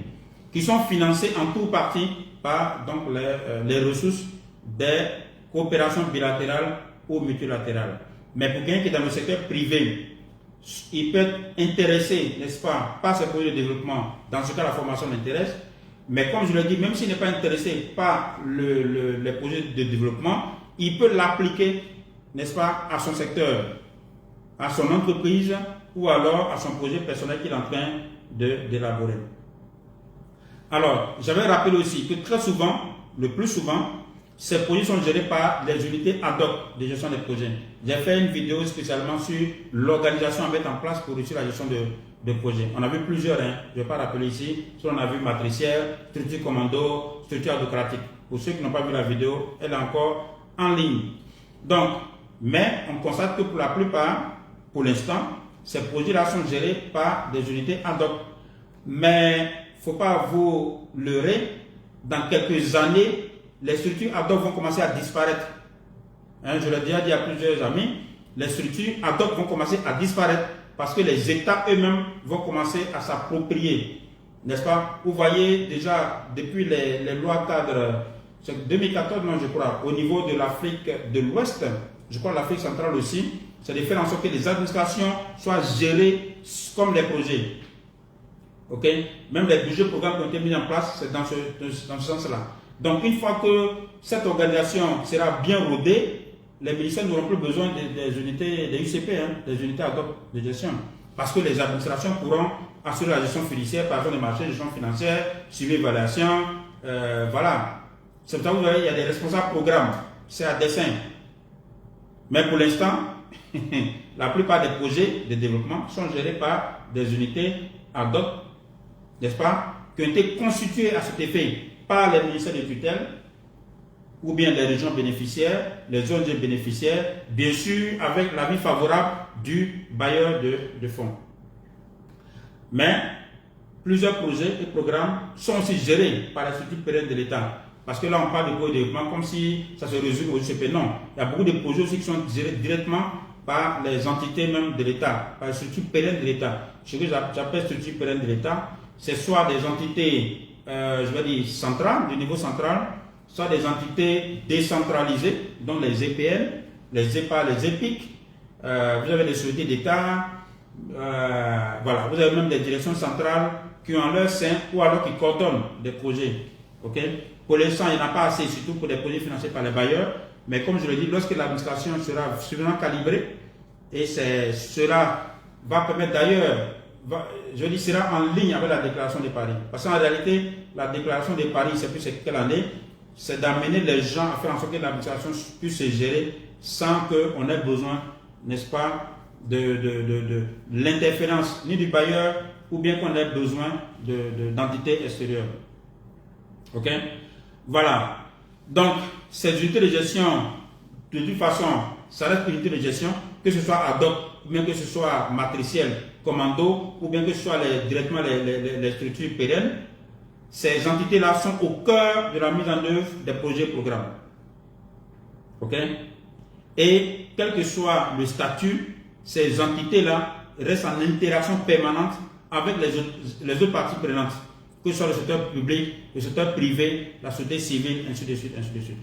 qui sont financés en tout partie par donc, les ressources des coopérations bilatérales ou multilatérales. Mais pour quelqu'un qui est dans le secteur privé, il peut être intéressé, n'est-ce pas, par ces projets de développement. Dans ce cas, la formation l'intéresse. Mais comme je l'ai dit, même s'il n'est pas intéressé par les projets de développement, il peut l'appliquer, n'est-ce pas, à son secteur, à son entreprise ou alors à son projet personnel qu'il est en train d'élaborer. Alors, j'avais rappelé aussi que très souvent, le plus souvent, ces projets sont gérés par des unités ad hoc de gestion des projets. J'ai fait une vidéo spécialement sur l'organisation à mettre en place pour réussir la gestion de projets. On a vu plusieurs, hein. Je ne vais pas rappeler ici. On a vu matricière, structure commando, structure autocratique. Pour ceux qui n'ont pas vu la vidéo, elle est encore en ligne. Donc, mais on constate que pour la plupart, pour l'instant, ces projets-là sont gérés par des unités ad hoc. Mais il ne faut pas vous leurrer, dans quelques années, les structures ad hoc vont commencer à disparaître. Hein, je l'ai déjà dit à plusieurs amis, les structures ad hoc vont commencer à disparaître parce que les États eux-mêmes vont commencer à s'approprier. N'est-ce pas? Vous voyez déjà, depuis les lois cadres, c'est 2014, non, je crois, au niveau de l'Afrique de l'Ouest, je crois l'Afrique centrale aussi, c'est de faire en sorte que les administrations soient gérées comme les projets. Ok? Même les budgets programmes qui ont été mis en place, c'est dans ce sens-là. Donc, une fois que cette organisation sera bien rodée, les ministères n'auront plus besoin des unités, des UCP, hein, des unités ad hoc de gestion. Parce que les administrations pourront assurer la gestion fiduciaire, par exemple des marchés, gestion financière, suivi évaluation, voilà. C'est pour ça que vous voyez, il y a des responsables programmes, c'est à dessein. Mais pour l'instant, la plupart des projets de développement sont gérés par des unités ad hoc, n'est-ce pas, qui ont été constituées à cet effet par les ministères de tutelle ou bien les régions bénéficiaires, les ONG bénéficiaires, bien sûr avec l'avis favorable du bailleur de fonds. Mais plusieurs projets et programmes sont aussi gérés par les structures pérennes de l'État. Parce que là, on parle de projets de développement comme si ça se résume au UCP. Non, il y a beaucoup de projets aussi qui sont gérés directement par les entités même de l'État, par les structures pérennes de l'État. Ce que j'appelle structures pérennes de l'État, c'est soit des entités, je vais dire, centrales, du niveau central, soit des entités décentralisées, dont les EPN, les EPA, les EPIC. Vous avez des sociétés d'État, voilà, vous avez même des directions centrales qui ont en leur sein ou alors qui coordonnent des projets. Okay? Pour l'instant, il n'y en a pas assez, surtout pour des projets financés par les bailleurs. Mais comme je le dis, lorsque l'administration sera suffisamment calibrée, et cela va permettre d'ailleurs, je dis, sera en ligne avec la déclaration de Paris. Parce qu'en réalité, la déclaration de Paris, c'est plus quelle année, c'est d'amener les gens à faire en sorte que l'administration puisse se gérer sans qu'on ait besoin, n'est-ce pas, de l'interférence ni du bailleur ou bien qu'on ait besoin d'entités extérieures. Ok? Voilà. Donc, ces unités de gestion, de toute façon, ça reste une unité de gestion, que ce soit ad hoc, ou bien que ce soit matriciel, commando, ou bien que ce soit directement les structures pérennes. Ces entités-là sont au cœur de la mise en œuvre des projets et programmes. Ok? Et quel que soit le statut, ces entités-là restent en interaction permanente avec les autres parties prenantes, que ce soit le secteur public, le secteur privé, la société civile, ainsi de suite, ainsi de suite.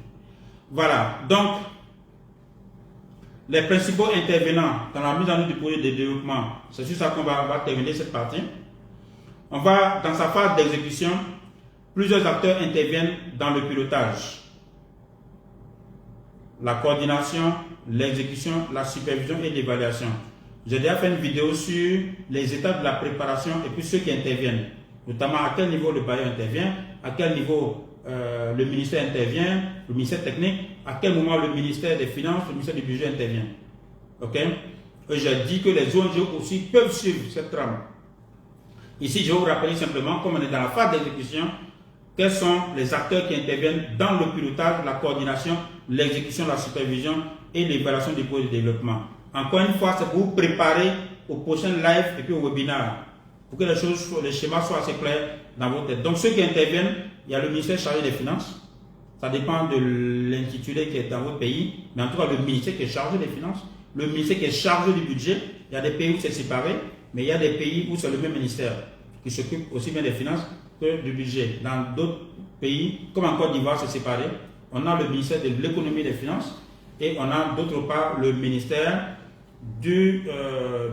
Voilà. Donc, les principaux intervenants dans la mise en œuvre du projet de développement, c'est sur ça qu'on va terminer cette partie. On va, dans sa phase d'exécution, plusieurs acteurs interviennent dans le pilotage, la coordination, l'exécution, la supervision et l'évaluation. J'ai déjà fait une vidéo sur les étapes de la préparation et puis ceux qui interviennent, notamment à quel niveau le bailleur intervient, à quel niveau le ministère intervient, le ministère technique, à quel moment le ministère des Finances, le ministère du Budget intervient. Ok? Et j'ai dit que les ONG aussi peuvent suivre cette trame. Ici, je vais vous rappeler simplement, comme on est dans la phase d'exécution, quels sont les acteurs qui interviennent dans le pilotage, la coordination, l'exécution, la supervision et l'évaluation du projet de développement. Encore une fois, c'est pour vous préparer au prochain live et puis au webinaire, pour que les schémas soient assez clairs dans votre tête. Donc, ceux qui interviennent, il y a le ministère chargé des Finances. Ça dépend de l'intitulé qui est dans votre pays, mais en tout cas, le ministère qui est chargé des Finances, le ministère qui est chargé du budget. Il y a des pays où c'est séparé, mais il y a des pays où c'est le même ministère qui s'occupe aussi bien des finances que du budget. Dans d'autres pays, comme en Côte d'Ivoire, c'est séparé. On a le ministère de l'économie et des finances et on a d'autre part le ministère du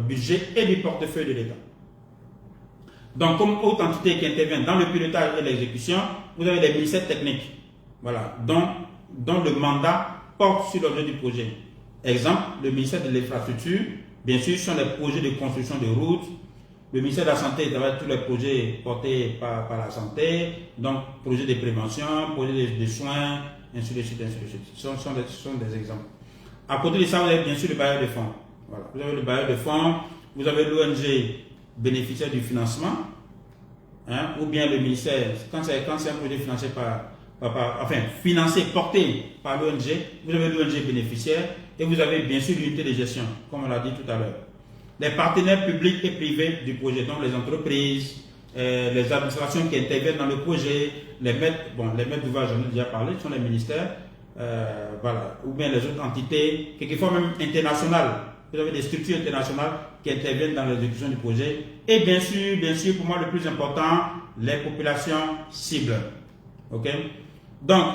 budget et du portefeuille de l'État. Donc, comme autre entité qui intervient dans le pilotage et l'exécution, vous avez les ministères techniques, voilà, dont le mandat porte sur l'objet du projet. Exemple, le ministère de l'infrastructure, bien sûr, sont les projets de construction de routes. Le ministère de la Santé travaille tous les projets portés par la santé, donc projets de prévention, projets de soins, ainsi de suite, ainsi de suite. Ce sont des exemples. À côté de ça, vous avez bien sûr le bailleur de fonds. Voilà. Vous avez le bailleur de fonds, vous avez l'ONG bénéficiaire du financement, hein, ou bien le ministère, quand c'est un projet financé financé, porté par l'ONG, vous avez l'ONG bénéficiaire et vous avez bien sûr l'unité de gestion, comme on l'a dit tout à l'heure. Les partenaires publics et privés du projet, donc les entreprises, les administrations qui interviennent dans le projet, les maîtres d'ouvrage, j'en ai déjà parlé, ce sont les ministères, voilà, ou bien les autres entités, quelquefois même internationales. Vous avez des structures internationales qui interviennent dans l'exécution du projet. Et bien sûr, pour moi, le plus important, les populations cibles. Ok? Donc,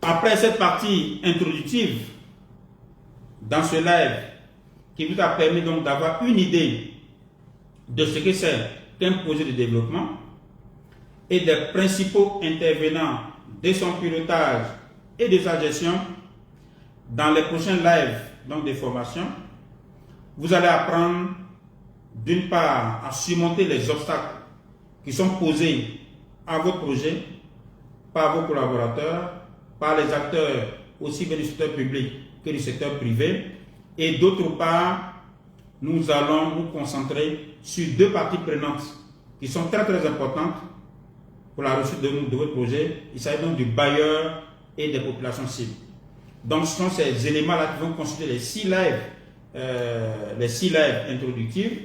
après cette partie introductive, dans ce live, qui vous a permis donc d'avoir une idée de ce que c'est qu'un projet de développement et des principaux intervenants de son pilotage et de sa gestion, dans les prochains lives donc des formations, vous allez apprendre d'une part, à surmonter les obstacles qui sont posés à votre projet par vos collaborateurs, par les acteurs aussi bien du secteur public que du secteur privé. Et d'autre part, nous allons nous concentrer sur deux parties prenantes qui sont très très importantes pour la réussite de votre projet. Il s'agit donc du bailleur et des populations cibles. Donc ce sont ces éléments-là qui vont constituer les 6 lives introductifs.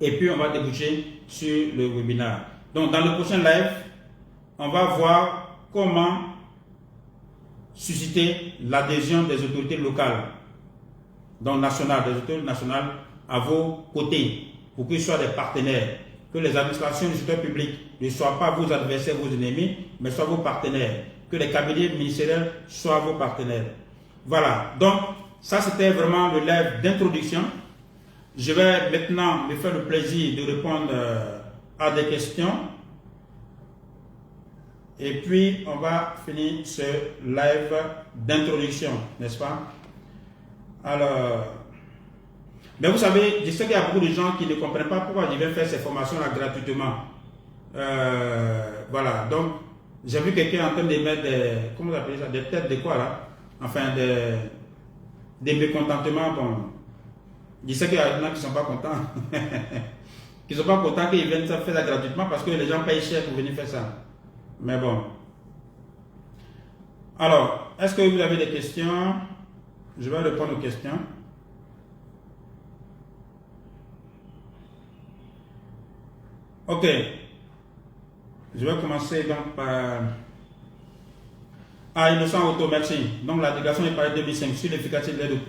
Et puis on va déboucher sur le webinaire. Donc dans le prochain live, on va voir comment susciter l'adhésion des autorités locales, donc nationales, des autorités nationales à vos côtés, pour qu'ils soient des partenaires, que les administrations du secteur public ne soient pas vos adversaires, vos ennemis, mais soient vos partenaires, que les cabinets ministériels soient vos partenaires. Voilà, donc ça c'était vraiment le live d'introduction. Je vais maintenant me faire le plaisir de répondre à des questions. Et puis, on va finir ce live d'introduction, n'est-ce pas? Alors, mais vous savez, je sais qu'il y a beaucoup de gens qui ne comprennent pas pourquoi je viens faire ces formations-là gratuitement. Voilà, donc, j'ai vu quelqu'un en train de mettre des, comment vous appelez ça, des têtes de quoi là? Enfin, des mécontentements. Bon, je sais qu'il y a des gens qui ne sont pas contents. Qui ne sont pas contents qu'ils viennent faire ça gratuitement parce que les gens payent cher pour venir faire ça. Mais bon. Alors, est-ce que vous avez des questions? Je vais répondre aux questions. Ok. Je vais commencer donc par... Ah, Innocent Auto, merci. Donc la déclaration de Paris 2005 sur l'efficacité de l'aide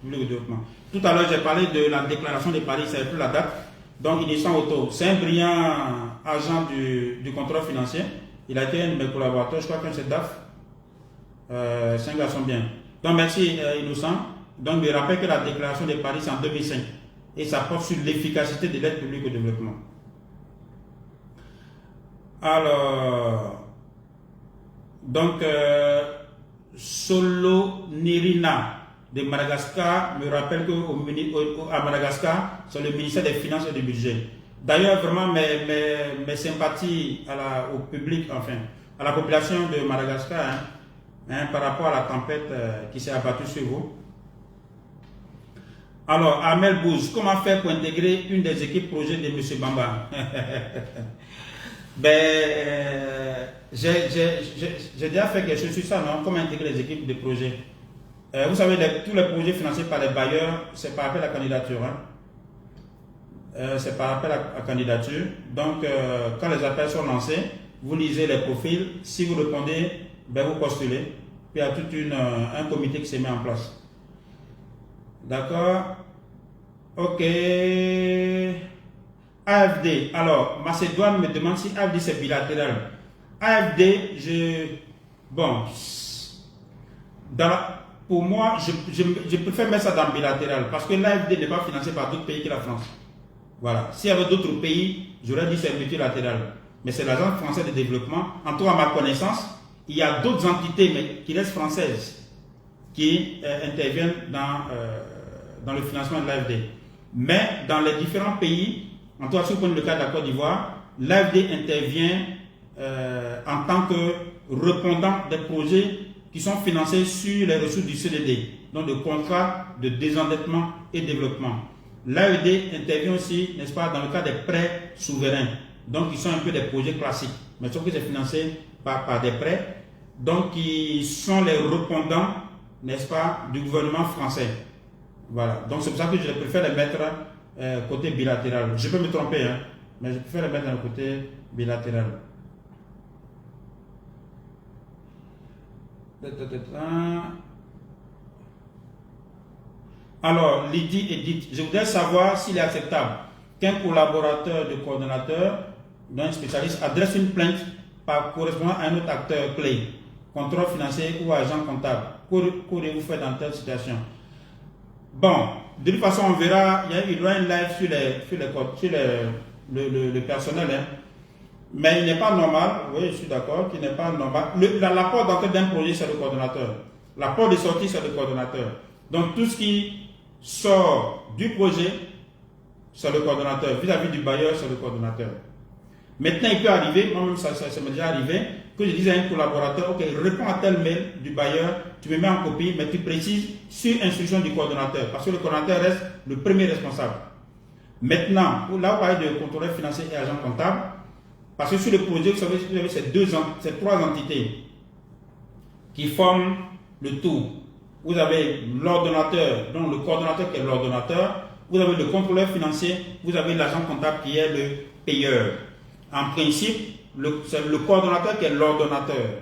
au développement. Tout à l'heure, j'ai parlé de la déclaration de Paris, ça n'est plus la date. Donc Innocent Auto, c'est un brillant agent du contrôle financier. Il a été un de mes collaborateurs, je crois que c'est DAF. C'est un garçon bien. Donc merci Innocent. Donc je rappelle que la déclaration de Paris c'est en 2005 et ça porte sur l'efficacité de l'aide publique au développement. Alors, donc Solo Nirina de Madagascar me rappelle qu'à Madagascar, c'est le ministère des Finances et du Budget. D'ailleurs, vraiment, mes sympathies au public, enfin, à la population de Madagascar, par rapport à la tempête qui s'est abattue sur vous. Alors, Amel Bouz, comment faire pour intégrer une des équipes projet de M. Bamba? J'ai déjà fait quelque chose sur ça, non? Comment intégrer les équipes de projet? Vous savez, tous les projets financés par les bailleurs, c'est par appel à candidature. C'est par appel à candidature. Donc, quand les appels sont lancés, vous lisez les profils. Si vous répondez, vous postulez. Puis il y a tout un comité qui se met en place. D'accord? Ok. AFD. Alors, Macédoine me demande si AFD c'est bilatéral. AFD, bon, pour moi, je préfère mettre ça dans bilatéral parce que l'AFD n'est pas financé par d'autres pays que la France. Voilà. S'il y avait d'autres pays, j'aurais dit c'est multilatéral. Mais c'est l'Agence française de développement. En tout cas, à ma connaissance, il y a d'autres entités mais qui restent françaises qui interviennent dans le financement de l'AFD. Mais dans les différents pays, en tout cas, si vous prenez le cas de la Côte d'Ivoire, l'AFD intervient en tant que répondant des projets qui sont financés sur les ressources du CDD, donc de contrats de désendettement et développement. L'AED intervient aussi, n'est-ce pas, dans le cas des prêts souverains, donc qui sont un peu des projets classiques, mais sauf que c'est financé par des prêts, donc qui sont les répondants, n'est-ce pas, du gouvernement français. Voilà, donc c'est pour ça que je préfère les mettre côté bilatéral. Je peux me tromper, hein, mais je préfère les mettre dans le côté bilatéral. Alors, Lydie Edith, je voudrais savoir s'il est acceptable qu'un collaborateur de coordonnateur, d'un spécialiste, adresse une plainte par correspondant à un autre acteur clé, contrôle financier ou agent comptable. Qu'aurez-vous fait dans telle situation? Bon, de toute façon, on verra, il y aura un live sur le personnel, hein. Mais il n'est pas normal, oui, je suis d'accord, qu'il n'est pas normal. L'apport d'entrée d'un projet, c'est le coordonnateur. L'apport de sortie, c'est le coordonnateur. Donc, tout ce qui sort du projet c'est le coordonnateur. Vis-à-vis du bailleur, c'est le coordonnateur. Maintenant, il peut arriver, moi-même ça m'est déjà arrivé, que je dise à un collaborateur, ok, réponds à tel mail du bailleur, tu me mets en copie, mais tu précises sur instruction du coordonnateur, parce que le coordonnateur reste le premier responsable. Maintenant, là, on parle de contrôleur financier et agent comptable, parce que sur le projet, vous savez, ces trois entités qui forment le tout. Vous avez l'ordonnateur, donc le coordonnateur qui est l'ordonnateur, vous avez le contrôleur financier, vous avez l'agent comptable qui est le payeur. En principe, c'est le coordonnateur qui est l'ordonnateur.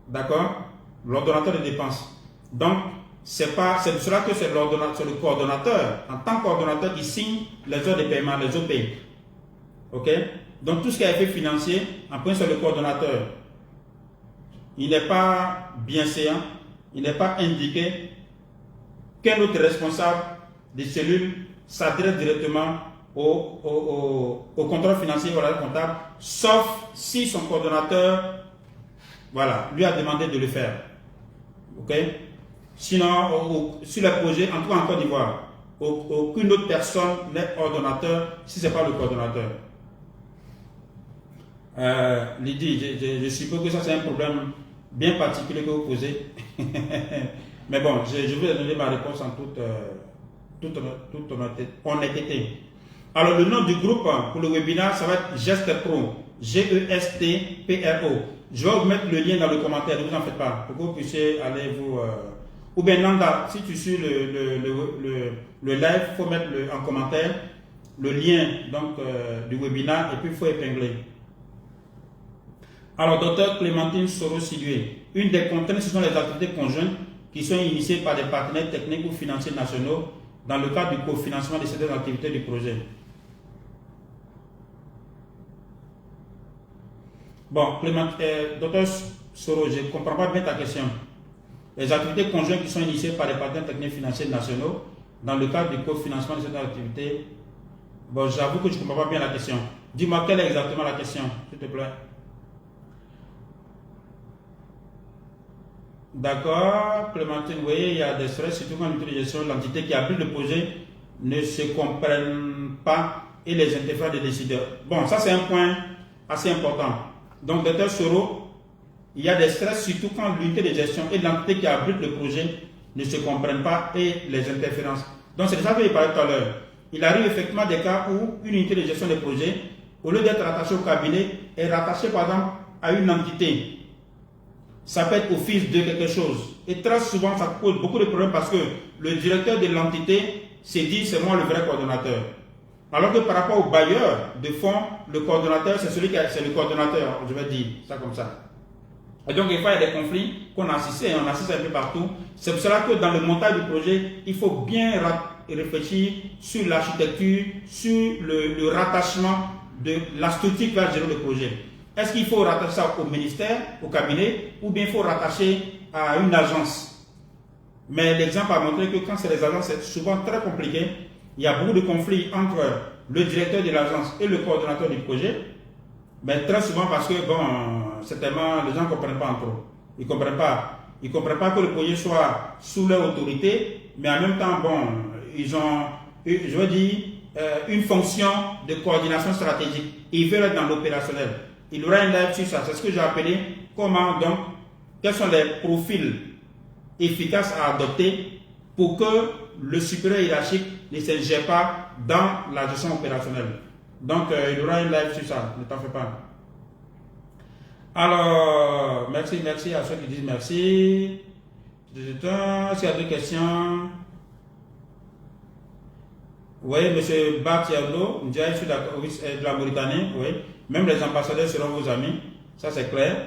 D'accord? L'ordonnateur de dépenses. Donc, c'est cela que c'est le coordonnateur, en tant que coordonnateur, qui signe les heures de paiement, les OP. Ok? Donc, tout ce qui est effet financier, en principe, c'est le coordonnateur. Il n'est pas bienséant, il n'est pas indiqué qu'un autre responsable des cellules s'adresse directement au contrôle financier ou à la comptable, sauf si son coordonnateur, voilà, lui a demandé de le faire. Ok? Sinon, sur le projet, en tout cas en Côte d'Ivoire, aucune autre personne n'est ordonnateur si ce n'est pas le coordonnateur. Lydie, je suppose que ça c'est un problème bien particulier que vous posez. Mais bon, je vais donner ma réponse en toute honnêteté. Alors, le nom du groupe pour le webinaire, ça va être GestPro. G-E-S-T-P-R-O. Je vais vous mettre le lien dans le commentaire, ne vous en faites pas, pour que vous puissiez aller vous... Ou bien Nanda, si tu suis le live, il faut mettre en commentaire le lien donc, du webinaire et puis il faut épingler. Alors, docteur Clémentine Soro-Sidué, une des contraintes, ce sont les activités conjointes qui sont initiées par des partenaires techniques ou financiers nationaux dans le cadre du cofinancement de certaines activités du projet. Bon, docteur Soro, je ne comprends pas bien ta question. Les activités conjointes qui sont initiées par les partenaires techniques financiers nationaux dans le cadre du cofinancement de certaines activités. Bon, j'avoue que je ne comprends pas bien la question. Dis-moi quelle est exactement la question, s'il te plaît. D'accord, Clémentine, vous voyez, il y a des stress, surtout quand l'utilisation de l'entité qui abrite le projet ne se comprennent pas et les interférences des décideurs. Bon, ça c'est un point assez important. Donc, docteur Soro, il y a des stress, surtout quand l'unité de gestion et l'entité qui abrite le projet ne se comprennent pas et les interférences. Donc, c'est de ça que je parlais tout à l'heure. Il arrive effectivement des cas où une unité de gestion des projets, au lieu d'être rattachée au cabinet, est rattachée par exemple à une entité. Ça peut être au fils de quelque chose. Et très souvent, ça pose beaucoup de problèmes parce que le directeur de l'entité s'est dit c'est moi le vrai coordonnateur. Alors que par rapport au bailleur de fonds, le coordonnateur, c'est le coordonnateur, je vais dire ça comme ça. Et donc, il y a des conflits qu'on assiste et on assiste un peu partout. C'est pour cela que dans le montage du projet, il faut bien réfléchir sur l'architecture, sur le rattachement de la structure qui va gérer le projet. Est-ce qu'il faut rattacher ça au ministère, au cabinet, ou bien il faut rattacher à une agence? Mais l'exemple a montré que quand c'est les agences, c'est souvent très compliqué. Il y a beaucoup de conflits entre le directeur de l'agence et le coordonnateur du projet. Mais très souvent parce que, bon, certainement, les gens ne comprennent pas entre eux. Ils ne comprennent pas. Ils ne comprennent pas que le projet soit sous leur autorité, mais en même temps, bon, ils ont, je veux dire, une fonction de coordination stratégique. Ils veulent être dans l'opérationnel. Il y aura un live sur ça. C'est ce que j'ai appelé comment donc, quels sont les profils efficaces à adopter pour que le supérieur hiérarchique ne s'ingère pas dans la gestion opérationnelle. Donc, il y aura un live sur ça. Ne t'en fais pas. Alors, merci à ceux qui disent merci. S'il y a d'autres questions. Oui, M. Batiardo, je suis d'accord, de la Mauritanie, oui. Même les ambassadeurs seront vos amis, ça c'est clair.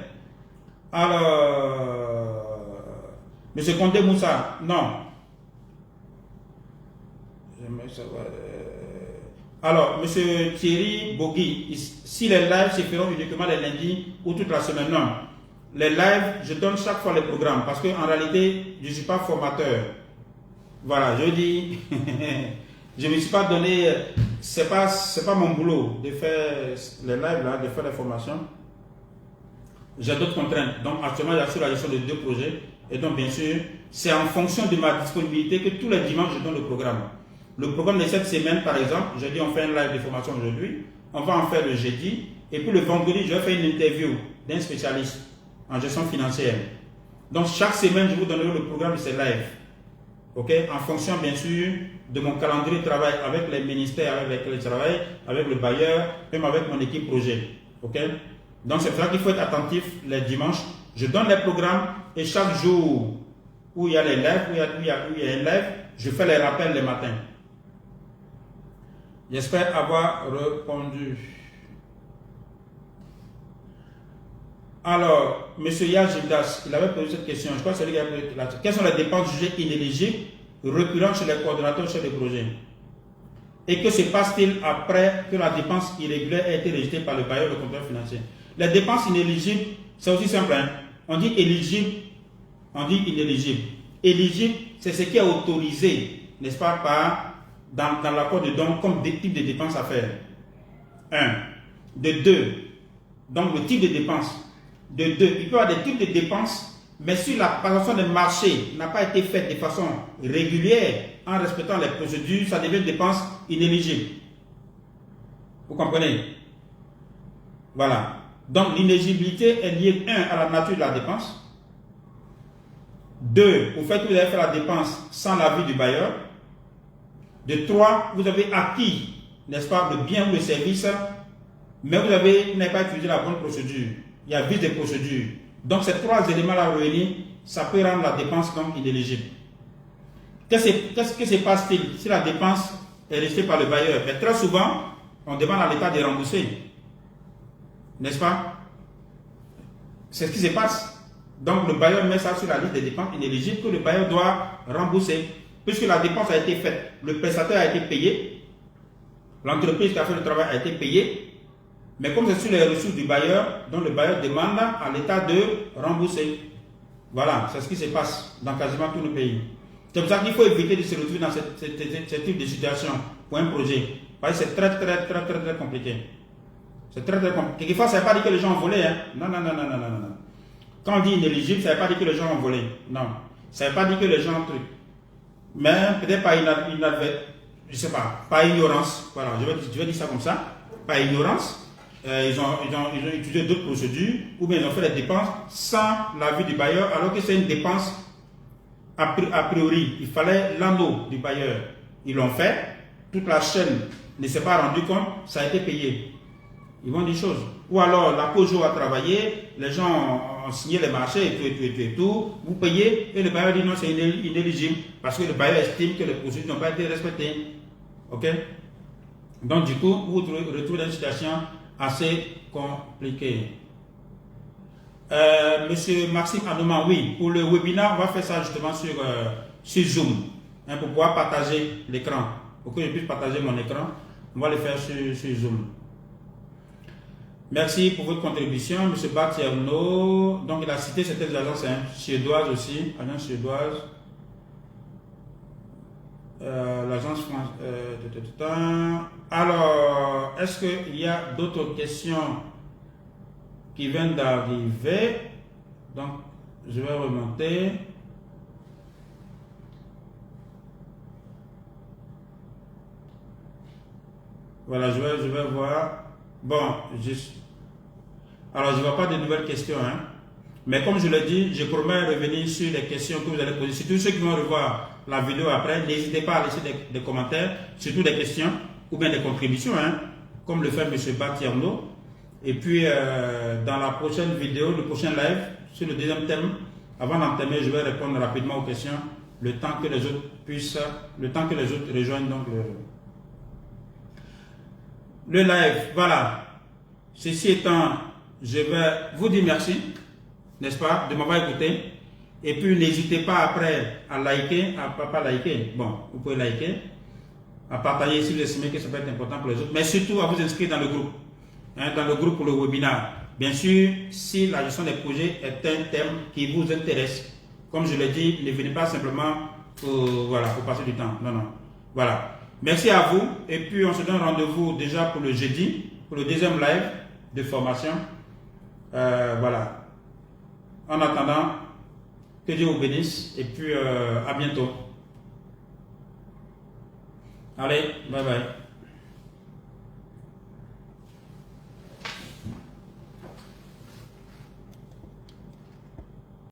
Alors, M. Condé Moussa, non. J'aimerais savoir. Alors, M. Thierry Bogui, si les lives se feront uniquement les lundis ou toute la semaine, non. Les lives, je donne chaque fois les programmes parce qu'en réalité, je ne suis pas formateur. Voilà, je dis. Je ne me suis pas donné, c'est pas mon boulot de faire les lives, là, de faire les formations. J'ai d'autres contraintes. Donc actuellement, j'assure la gestion de 2 projets. Et donc bien sûr, c'est en fonction de ma disponibilité que tous les dimanches, je donne le programme. Le programme de cette semaine, par exemple, je dis on fait un live de formation aujourd'hui, on va en faire le jeudi, et puis le vendredi, je vais faire une interview d'un spécialiste en gestion financière. Donc chaque semaine, je vous donnerai le programme de ces lives. Ok, en fonction bien sûr de mon calendrier de travail avec les ministères avec lesquels je travaille, avec le bailleur, même avec mon équipe projet. Ok, donc c'est pour ça qu'il faut être attentif les dimanches. Je donne les programmes et chaque jour où il y a les lives, où il y a un live, je fais les rappels les matins. J'espère avoir répondu. Alors, M. Yajibdas, il avait posé cette question. Je crois que c'est lui qui a posé la question. Quelles sont les dépenses jugées inéligibles récurrentes chez les coordonnateurs chez les projets? Et que se passe-t-il après que la dépense irrégulière ait été rejetée par le bailleur ou le contrôleur financier? Les dépenses inéligibles, c'est aussi simple. Hein? On dit éligible, on dit inéligible. Éligible, c'est ce qui est autorisé, n'est-ce pas, dans l'accord de don comme des types de dépenses à faire. 1. De 2. Donc le type de dépense. De 2. Il peut y avoir des types de dépenses, mais si la passation des marchés n'a pas été faite de façon régulière, en respectant les procédures, ça devient une dépense inéligible. Vous comprenez? Voilà. Donc l'inéligibilité est liée 1 à la nature de la dépense. 2, au fait que vous avez fait la dépense sans l'avis du bailleur. De 3, vous avez acquis, n'est-ce pas, le bien ou le service, mais vous n'avez pas utilisé la bonne procédure. Il y a vice de procédure. Donc ces 3 éléments-là réunis, ça peut rendre la dépense donc inéligible. Qu'est-ce que se passe-t-il si la dépense est restée par le bailleur? Mais très souvent, on demande à l'État de rembourser. N'est-ce pas? C'est ce qui se passe. Donc le bailleur met ça sur la liste des dépenses inéligibles que le bailleur doit rembourser. Puisque la dépense a été faite, le prestataire a été payé, l'entreprise qui a fait le travail a été payée, mais comme c'est sur les ressources du bailleur, donc le bailleur demande à l'État de rembourser. Voilà, c'est ce qui se passe dans quasiment tout le pays. C'est pour ça qu'il faut éviter de se retrouver dans ce type de situation pour un projet. Parce que c'est très compliqué. C'est très compliqué. Quelquefois, ça ne veut pas dire que les gens ont volé. Hein. Non. Quand on dit inéligible, ça ne veut pas dire que les gens ont volé. Non. Ça ne veut pas dire que les gens ont truc. Mais peut-être par je sais pas, par ignorance. Voilà, je vais dire ça comme ça. Par ignorance, ils ont utilisé d'autres procédures ou bien ils ont fait les dépenses sans l'avis du bailleur alors que c'est une dépense a priori. Il fallait l'anneau du bailleur. Ils l'ont fait. Toute la chaîne ne s'est pas rendu compte, ça a été payé. Ils vont dire choses. Ou alors la COJO a travaillé, les gens ont signé les marchés et tout, vous payez et le bailleur dit non, c'est inéligible parce que le bailleur estime que les procédures n'ont pas été respectées. Ok? Donc du coup, vous vous retrouvez dans une situation assez compliquée. Monsieur Maxime Anouman, oui, pour le webinaire, on va faire ça justement sur Zoom, hein, pour pouvoir partager l'écran. Pour que je puisse partager mon écran, on va le faire sur Zoom. Merci pour votre contribution, M. Batierno. Donc, il a cité certaines agences suédoises aussi, agence suédoise. L'agence France. Alors, est-ce qu'il y a d'autres questions qui viennent d'arriver? Donc, je vais remonter. Voilà, je vais voir. Bon, alors je ne vois pas de nouvelles questions, hein. Mais comme je l'ai dit, je promets revenir sur les questions que vous allez poser. Surtout ceux qui vont revoir la vidéo après, n'hésitez pas à laisser des commentaires, surtout des questions ou bien des contributions, hein, comme le fait M. Batierno. Et puis, dans la prochaine vidéo, le prochain live, sur le deuxième thème, avant d'entamer, je vais répondre rapidement aux questions, le temps que les autres rejoignent donc le live. Voilà. Ceci étant, je vais vous dire merci, n'est-ce pas, de m'avoir écouté. Et puis n'hésitez pas après à liker, pas liker, bon, vous pouvez liker, à partager si vous estimez que ça peut être important pour les autres, mais surtout à vous inscrire dans le groupe, hein, dans le groupe pour le webinaire. Bien sûr, si la gestion des projets est un thème qui vous intéresse, comme je l'ai dit, ne venez pas simplement pour passer du temps. Non. Voilà. Merci à vous. Et puis, on se donne rendez-vous déjà pour le jeudi, pour le deuxième live de formation. Voilà. En attendant, que Dieu vous bénisse. Et puis, à bientôt. Allez, bye bye.